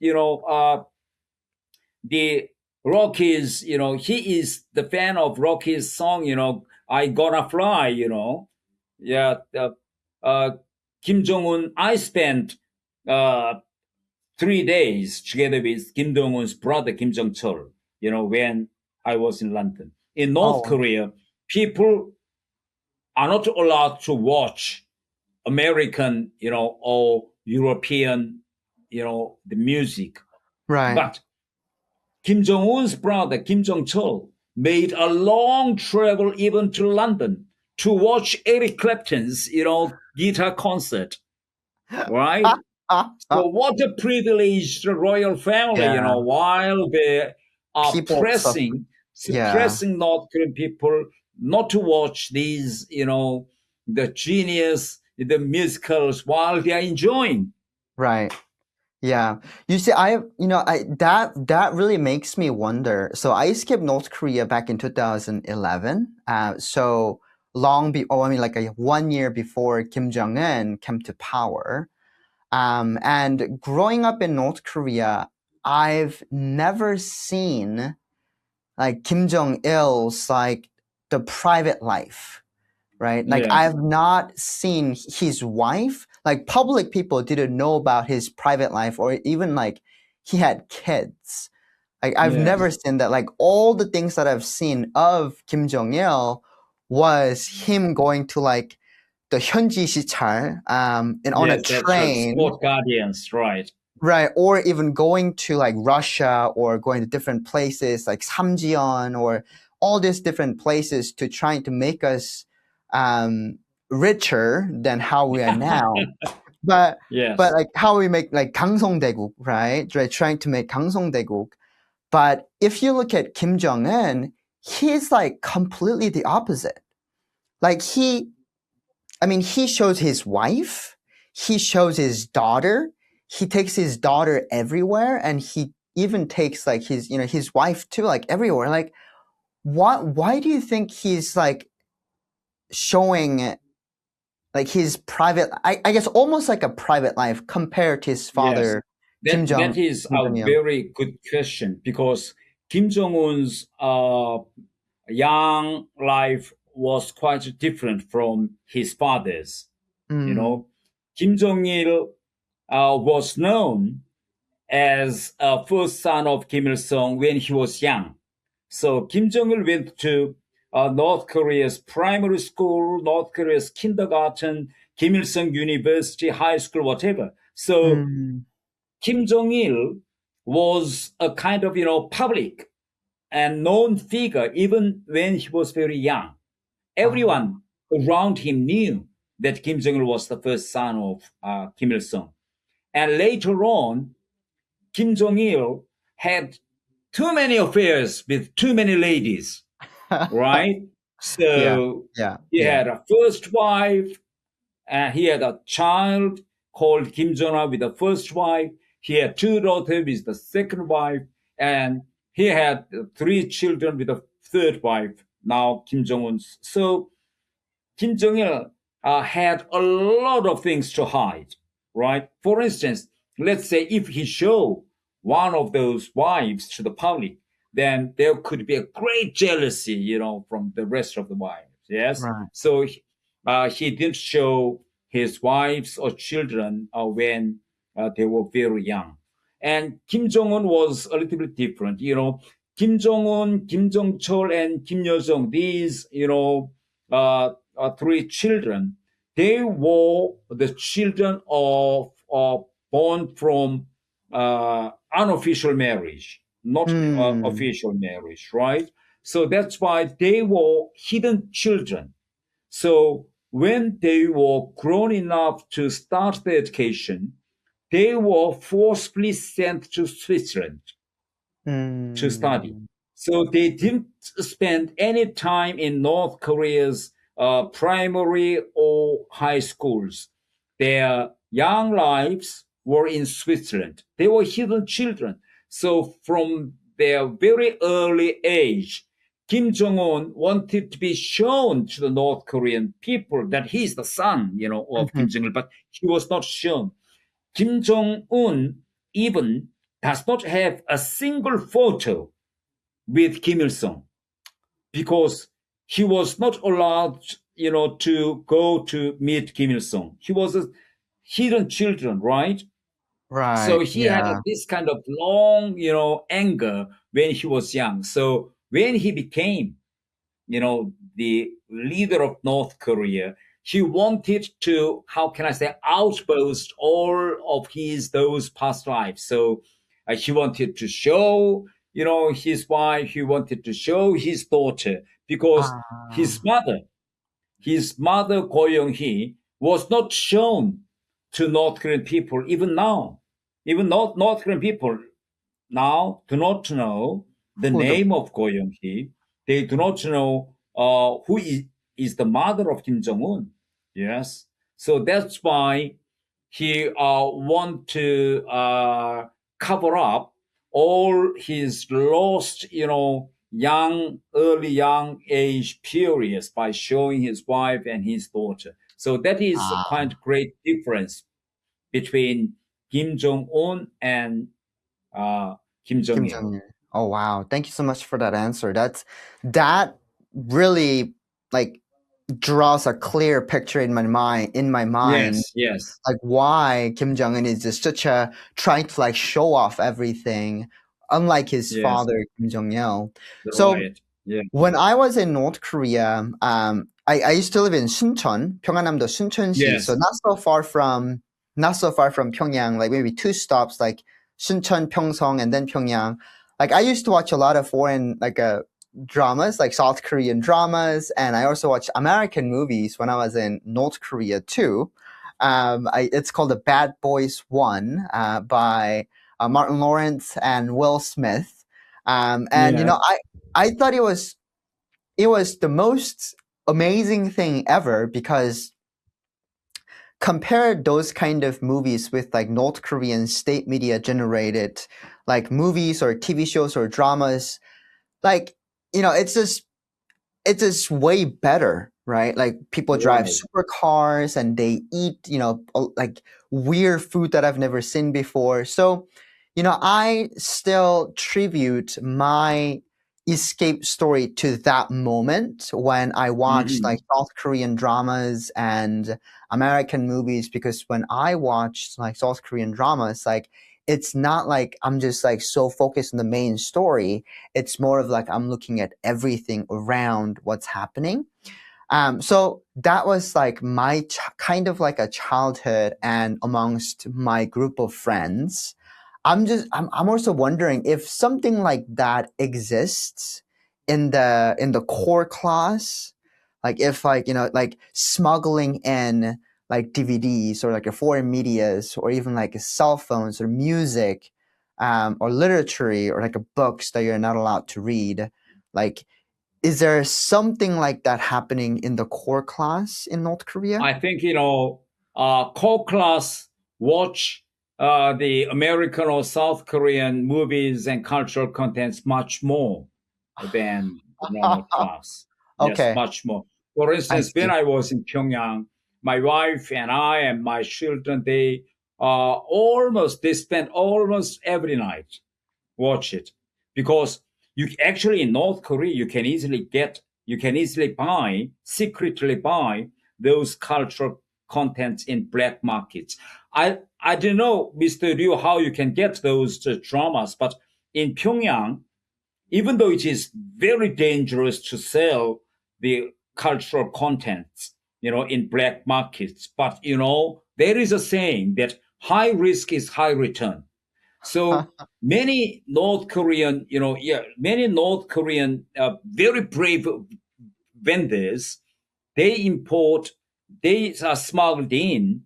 the Rockies, he is the fan of Rockies song, I Gonna Fly, Yeah, Kim Jong-un, I spent 3 days together with Kim Jong-un's brother, Kim Jong-chol, when I was in London. In North Korea, people are not allowed to watch American, or European, the music. Right. But Kim Jong-un's brother, Kim Jong-chol, made a long travel even to London to watch Eric Clapton's, guitar concert. Right? So what a privileged royal family, while they are suppressing North Korean people not to watch these, the genius, the musicals while they are enjoying. Right. Yeah. You see, that really makes me wonder. So I escaped North Korea back in 2011. So long like 1 year before Kim Jong-un came to power. And growing up in North Korea, I've never seen like Kim Jong-il's like the private life, right? Like Yes. I've not seen his wife, like public people didn't know about his private life or even like he had kids. Like I've Yes. never seen that. Like all the things that I've seen of Kim Jong-il was him going to like the 현지 시찰, and on a Yes, that's right. train, Sport guardians, right? right? Or even going to like Russia or going to different places like Samjian or all these different places to trying to make us richer than how we are now. But Yes. like how we make like 강성대국, right? Trying to make 강성대국. But if you look at Kim Jong-un, he's like completely the opposite. Like he shows his wife, he shows his daughter, he takes his daughter everywhere, and he even takes like his wife too, like everywhere. Like why do you think he's like showing like his private, I guess almost like a private life compared to his father, Kim That is Kim a Jong-il? very good question because Kim Jong-un's young life was quite different from his father's. You know, Kim Jong-il was known as a first son of Kim Il-sung when he was young. So Kim Jong-il went to North Korea's primary school, North Korea's kindergarten, Kim Il-sung University, high school, whatever. So Kim Jong-il was a kind of, public and known figure even when he was very young. Everyone around him knew that Kim Jong-il was the first son of Kim Il-sung. And later on, Kim Jong-il had too many affairs with too many ladies, right? So he had a first wife, and he had a child called Kim Jong-un with the first wife. He had two daughters with the second wife, and he had three children with the third wife, now Kim Jong-un's. So Kim Jong-il had a lot of things to hide, right? For instance, let's say if he showed one of those wives to the public, then there could be a great jealousy, from the rest of the wives. Yes. Right. So he didn't show his wives or children when they were very young. And Kim Jong-un was a little bit different. Kim Jong-un, Kim Jong-chol, and Kim Yo-jong, these, three children, they were the children of born from unofficial marriage, not official marriage, right? So that's why they were hidden children. So when they were grown enough to start their education, they were forcibly sent to Switzerland to study. So they didn't spend any time in North Korea's primary or high schools. Their young lives were in Switzerland. They were hidden children. So from their very early age, Kim Jong-un wanted to be shown to the North Korean people that he's the son, of Kim Jong-il, but he was not shown. Kim Jong-un even does not have a single photo with Kim Il-sung because he was not allowed, to go to meet Kim Il-sung. He was a hidden children, right? Right. So he had this kind of long, anger when he was young. So when he became, the leader of North Korea, he wanted to, how can I say, outboast all of those past lives. So he wanted to show, his wife, he wanted to show his daughter because his mother, Ko Young-hee, was not shown to North Korean people even now. Even North Korean people now do not know the name of Ko Young-hee. They do not know who is the mother of Kim Jong-un. Yes. So that's why he want to cover up all his lost, early young age periods by showing his wife and his daughter. So that is a quite great difference between Kim Jong-un and Kim Kim Jong-il. Jong-il. Oh wow. Thank you so much for that answer. That really like draws a clear picture in my mind Yes, yes, like why Kim Jong-un is just such a trying to like show off everything unlike his yes, father Kim Jong-il. So right. Yeah, when I was in North Korea, I used to live in Suncheon, 평안남도 Suncheon시, so yes, not so far from Pyongyang, like maybe two stops, like Suncheon, Pyeongseong, and then Pyongyang. Like I used to watch a lot of foreign dramas, like South Korean dramas, and I also watched American movies when I was in North Korea too. It's called The Bad Boys One by Martin Lawrence and Will Smith. And you yeah. know, I thought it was the most amazing thing ever because compare those kind of movies with like North Korean state media generated like movies or TV shows or dramas. Like, you know, it's just way better, right? Like people drive Right. supercars and they eat, you know, like weird food that I've never seen before. So, you know, I still tribute my escape story to that moment when I watched like Mhm. South Korean dramas and American movies because when I watched like South Korean dramas, like it's not like I'm just like so focused on the main story. It's more of like I'm looking at everything around what's happening. So that was like my kind of like a childhood and amongst my group of friends. I'm also wondering if something like that exists in the core class, like if like, you know, like smuggling in like DVDs or like a foreign medias or even like cell phones or music, or literature or like a books that you're not allowed to read. Like, is there something like that happening in the core class in North Korea? I think, core class watch the American or South Korean movies and cultural contents much more than the normal class. Yes, Okay, much more. For I instance, when see. I was in Pyongyang, my wife and I and my children, they spend almost every night watch it because you actually in North Korea you can easily secretly buy those cultural contents in black markets. I don't know, Mr. Liu, how you can get those dramas, but in Pyongyang, even though it is very dangerous to sell the cultural contents, in black markets, but there is a saying that high risk is high return. So many North Korean very brave vendors, they import, they are smuggled in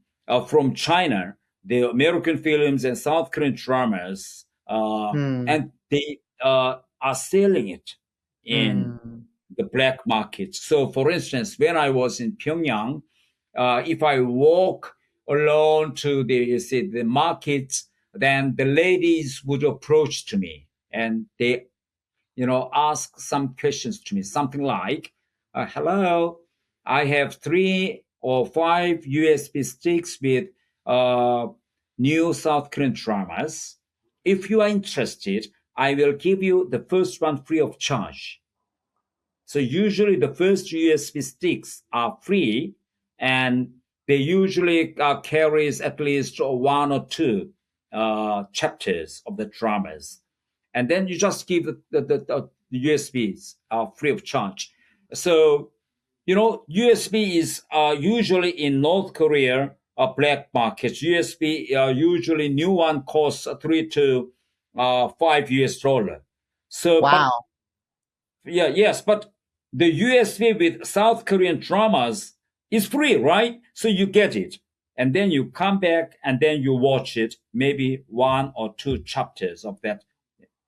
from China, the American films and South Korean dramas, Hmm. and they are selling it in Hmm. the black market. So, for instance, when I was in Pyongyang, if I walk alone to the markets, then the ladies would approach to me and they, ask some questions to me, something like, "Hello, I have 3 or 5 USB sticks with uh, new South Korean dramas. If you are interested, I will give you the first one free of charge." So usually the first USB sticks are free, and they usually carries at least 1 or 2 chapters of the dramas, and then you just give the USBs free of charge. So USB is usually in North Korea black markets. USB usually new one costs 3 to 5 US dollar. So, but Wow. yeah, yes, but the USB with South Korean dramas is free, right? So you get it. And then you come back and then you watch it, maybe 1 or 2 chapters of that.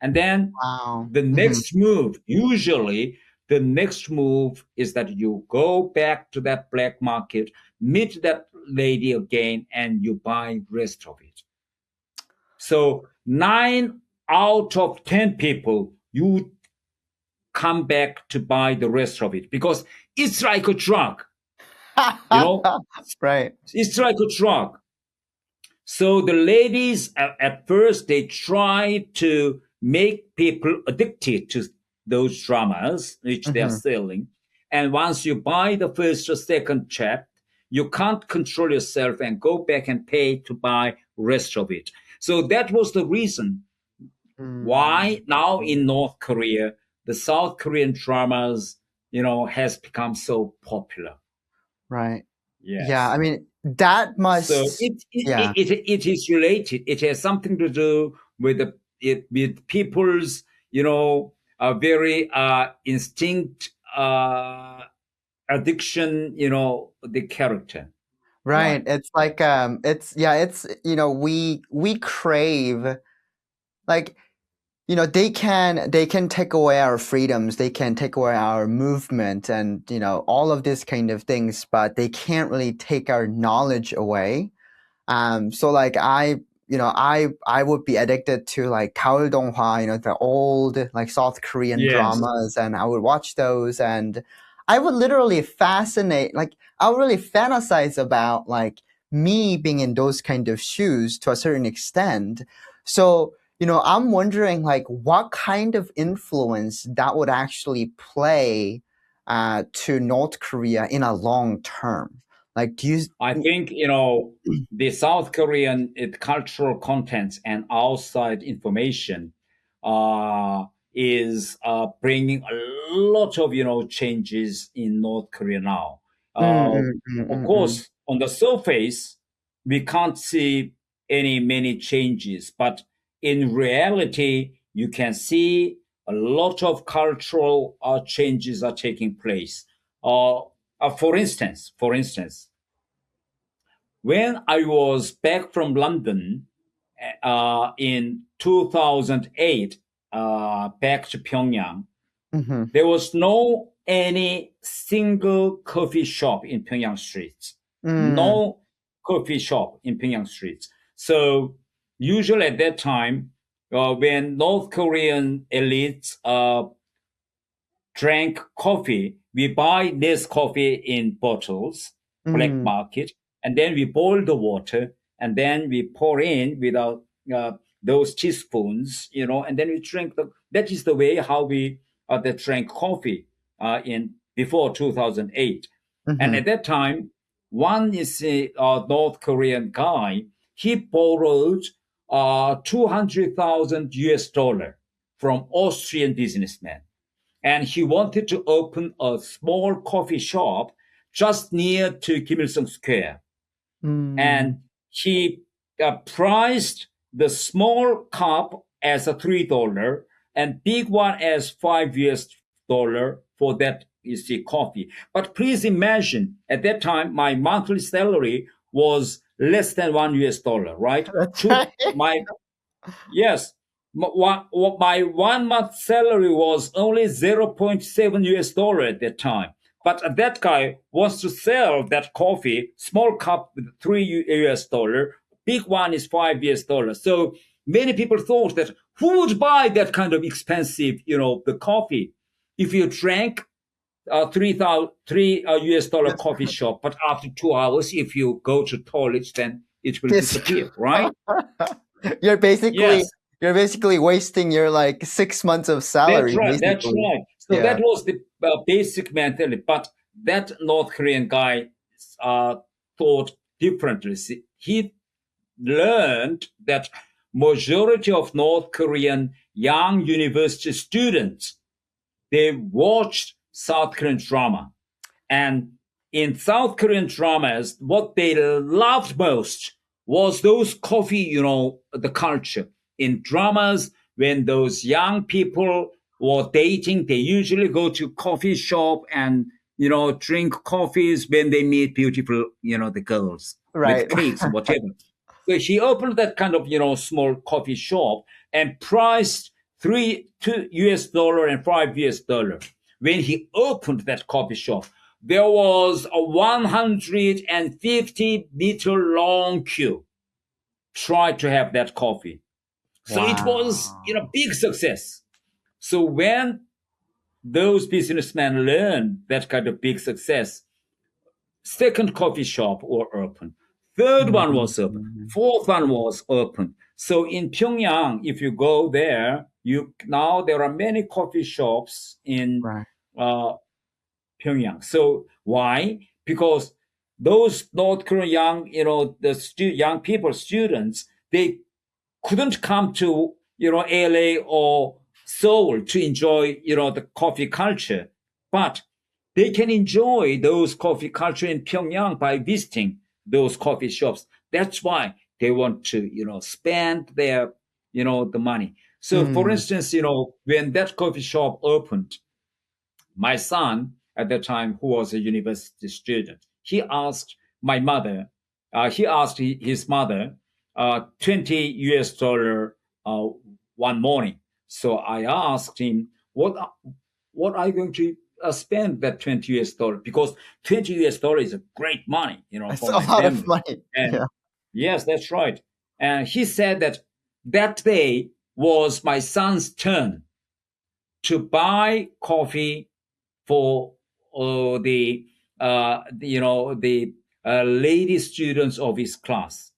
And then Wow. the Mhm. usually the next move is that you go back to that black market, meet that lady again, and you buy rest of it. So 9 out of 10 people, you come back to buy the rest of it because it's like a drug, you know, Right. it's like a drug. So the ladies, at first, they try to make people addicted to those dramas which they are Mm-hmm. selling. And once you buy the first or second chapter, you can't control yourself and go back and pay to buy rest of it. So that was the reason why now in North Korea, the South Korean dramas, has become so popular. Right. Yeah, I Yes. mean, that So must, yeah. it is related. It has something to do with with people's very instinct addiction. The character, Right. right? It's like it's we crave, like, they can take away our freedoms, they can take away our movement, and all of these kind of things, but they can't really take our knowledge away. So like I would be addicted to like 가을 동화, the old like South Korean Yes. dramas, and I would watch those, and I would literally I would really fantasize about like me being in those kind of shoes to a certain extent. So, I'm wondering like what kind of influence that would actually play to North Korea in a long term. Like, do you? I think the South Korean cultural contents and outside information is bringing a lot of changes in North Korea now. Mm, Uh, mm, mm, of mm, mm. course, on the surface, we can't see many changes, but in reality, you can see a lot of cultural changes are taking place. For instance, when I was back from London in 2008, back to Pyongyang, Mhm. there was no any single coffee shop in Pyongyang streets. Mm, No coffee shop in Pyongyang streets. So usually at that time, when North Korean elites drank coffee, we buy this coffee in bottles, black mm. market, and then we boil the water, and then we pour in without those teaspoons, and then we drink. That is the way how we that drank coffee in before 2008. And at Mhm. that time, one is a North Korean guy. He borrowed 200,000 US dollar from Austrian businessman, and he wanted to open a small coffee shop just near to Kim Il Sung Square. Mm. And he priced the small cup as a $3 and big one as $5 for that coffee. But please imagine, at that time, my monthly salary was less than $1, right? That's To right. my Yes. My 1 month salary was only 0.7 US dollar at that time. But that guy wants to sell that coffee, small cup with 3 US dollar, big one is 5 US dollar. So many people thought that who would buy that kind of expensive, the coffee if you drank 3 US dollar coffee shop, but after 2 hours, if you go to toilet, then it will Yes. disappear, right? You're basically Yes. you're basically wasting your like 6 months of That's salary, right. That's basically. right. So Yeah. that was the basic mentality. But that North Korean guy uh, thought differently. He learned that majority of North Korean young university students, they watched South Korean drama, and in South Korean dramas, what they loved most was those coffee, the culture. In dramas, when those young people were dating, they usually go to coffee shop and, drink coffees when they meet beautiful, the girls with Right. cakes or whatever. So he opened that kind of, small coffee shop and priced 2 US dollar and 5 US dollar. When he opened that coffee shop, there was a 150-meter long queue. Tried to have that coffee. So it was, Wow. big success. So when those businessmen learned that kind of big success, second coffee shop were open, Third one was open. Fourth one was open. So in Pyongyang, if you go there, now there are many coffee shops in Right. Pyongyang. So why? Because those North Korean young, young people, students, they couldn't come to, LA or Seoul to enjoy, the coffee culture, but they can enjoy those coffee culture in Pyongyang by visiting those coffee shops. That's why they want to, spend their, the money. So for instance, when that coffee shop opened, my son at that time, who was a university student, he asked my mother, he asked his mother, $20 one morning. So I asked him, what are you going to spend that $20? Because $20 is a great money, That's for a my lot family. of money. And Yeah. yes, that's right. And he said that day was my son's turn to buy coffee for the lady students of his class.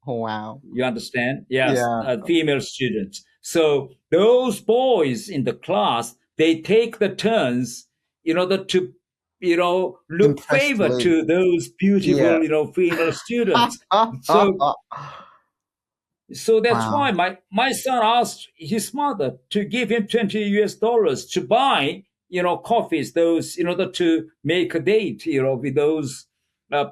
Oh, wow. You understand? Yes, Yeah. female students. So those boys in the class, they take the turns in order to, look Impress the favor lady. to those beautiful, Yeah. female students. So that's Wow. why my son asked his mother to give him $20 to buy, coffees, those, in order to make a date, with those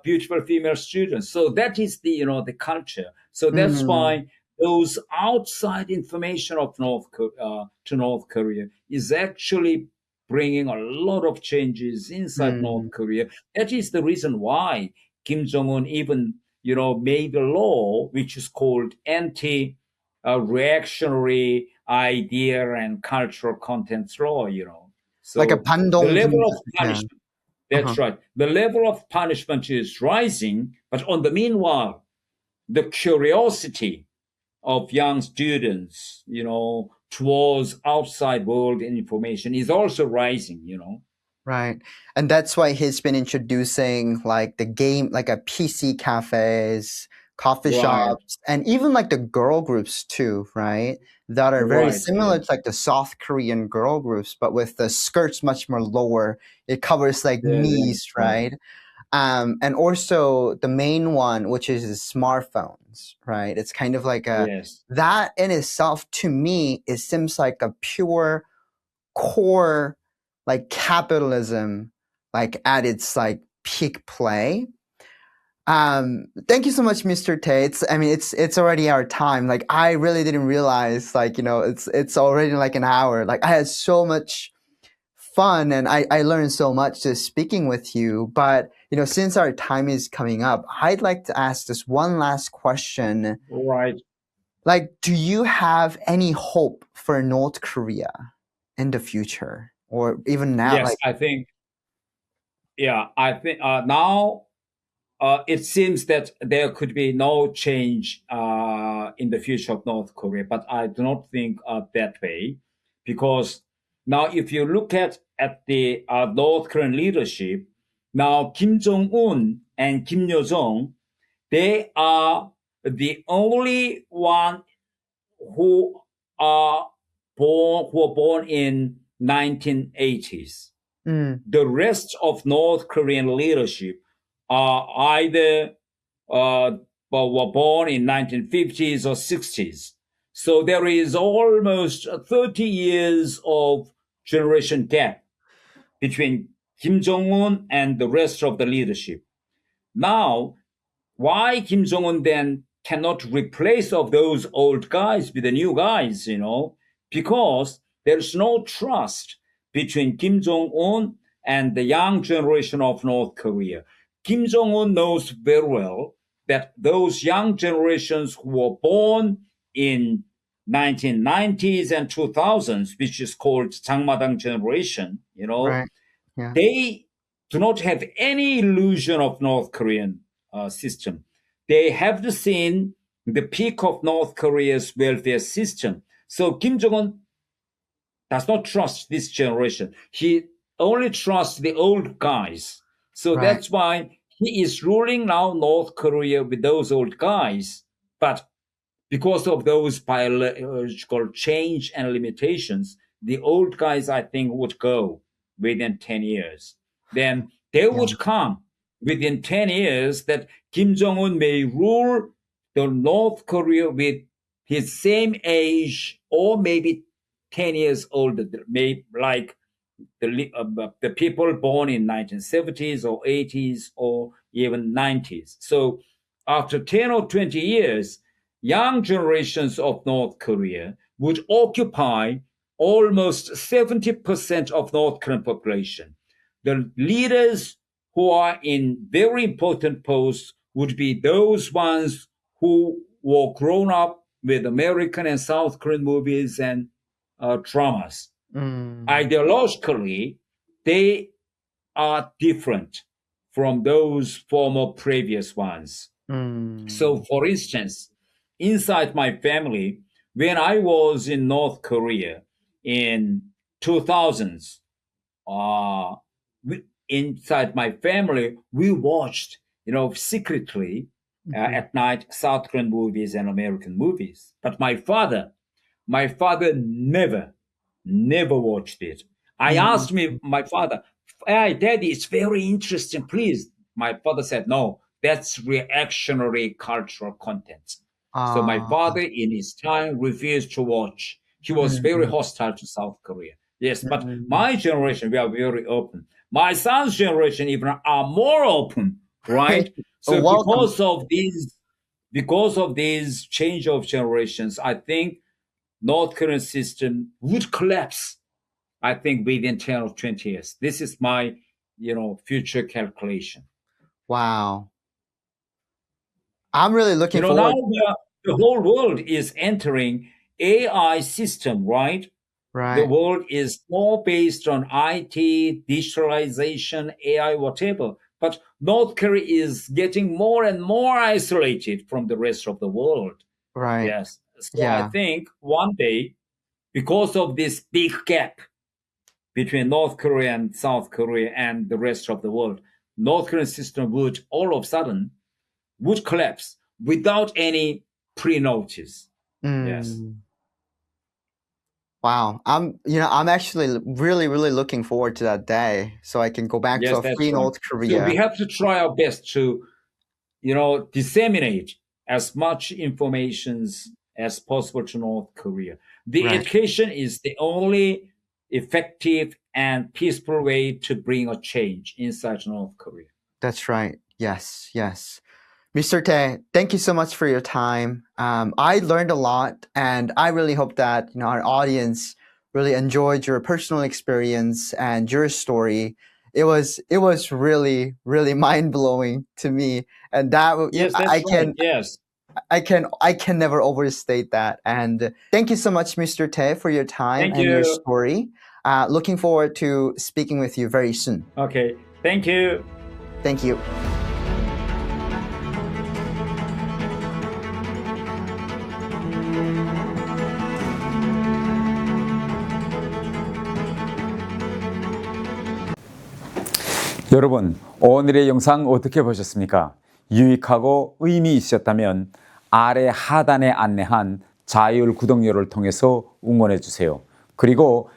beautiful female students. So that is the culture. So that's Mm, why those outside information of to North Korea is actually bringing a lot of changes inside mm, North Korea. That is the reason why Kim Jong-un even made a law which is called anti-reactionary idea and cultural contents law. like a So the Bandung level Kim. of Yeah. punishment, that's right. The level of punishment is rising, but on the meanwhile, the curiosity of young students, towards outside world information is also rising. Right. And that's why he's been introducing like the game, like a PC cafes, coffee Right, shops, and even like the girl groups too, right? That are very right, similar to like the South Korean girl groups, but with the skirts much more lower. It covers like knees, that's right. right? And also the main one, which is the smartphones, right? It's kind of like Yes, that in itself to me, it seems like a pure core like capitalism like at its like peak play. Thank you so much, Mr. Tate. I mean, it's already our time. Like, I really didn't realize, like, it's already like an hour. Like, I had so much fun and I learned so much just speaking with you. But, since our time is coming up, I'd like to ask this one last question. right. Like, do you have any hope for North Korea in the future or even now? Yes, Like, I think now it seems that there could be no change in the future of North Korea, but I do not think that way, because now if you look at the North Korean leadership, now Kim Jong Un and Kim Yo Jong, they are the only one who are born in 1980s. mm, The rest of North Korean leadership are either were born in 1950s or 60s. So there is almost 30 years of generation gap between Kim Jong-un and the rest of the leadership. Now, why Kim Jong-un then cannot replace of those old guys with the new guys, because there's no trust between Kim Jong-un and the young generation of North Korea. Kim Jong-un knows very well that those young generations who were born in 1990s and 2000s, which is called Jangmadang generation, right. Yeah. they do not have any illusion of North Korean system. They have seen the peak of North Korea's welfare system. So Kim Jong-un does not trust this generation. He only trusts the old guys. So Right. that's why he is ruling now North Korea with those old guys, but because of those biological change and limitations, the old guys, I think, would go within 10 years. Then they Yeah. would come within 10 years that Kim Jong-un may rule the North Korea with his same age or maybe 10 years older, maybe like the people born in 1970s or 80s or even 90s. So after 10 or 20 years, young generations of North Korea would occupy almost 70% of North Korean population. The leaders who are in very important posts would be those ones who were grown up with American and South Korean movies and dramas. Mm. Ideologically, they are different from those former previous ones. Mm. So, for instance, inside my family, when I was in North Korea in 2000s, inside my family, we watched, secretly at night South Korean movies and American movies. But my father never watched it. I asked my father, "Hey, Daddy, it's very interesting. Please." My father said, "No, that's reactionary cultural content." So my father, in his time, refused to watch. He was very hostile to South Korea. Yes, but my generation, we are very open. My son's generation even are more open, right? So Welcome. because of these change of generations, I think North Korean system would collapse, I think, within 10 or 20 years. This is my, future calculation. Wow. I'm really looking Now forward. the whole world is entering AI system, right? The Right. world is more based on IT, digitalization, AI, whatever. But North Korea is getting more and more isolated from the rest of the world. Right. Yes. So I Yeah. think one day, because of this big gap between North Korea and South Korea and the rest of the world, North Korean system would all of a sudden would collapse without any pre-notice. Yes. Mm. Wow. I'm actually really, really looking forward to that day so I can go back to Yes, a that's free right. North So we Korea. have to try our best to, disseminate as much information as possible to North Korea. The Right. education is the only effective and peaceful way to bring a change inside North Korea. That's right. Yes, yes. Mr. Tae, thank you so much for your time. I learned a lot, and I really hope that our audience really enjoyed your personal experience and your story. It was really, really mind blowing to me, and Yes, that's right. Yes. I can never overstate that. And thank you so much, Mr. Tae, for your time Thank and your you. story. Looking forward to speaking with you very soon. Okay. Thank you. Thank you. 여러분, 오늘의 영상 어떻게 보셨습니까? 유익하고 의미 있으셨다면 아래 하단에 안내한 자율 구독료를 통해서 응원해 주세요. 그리고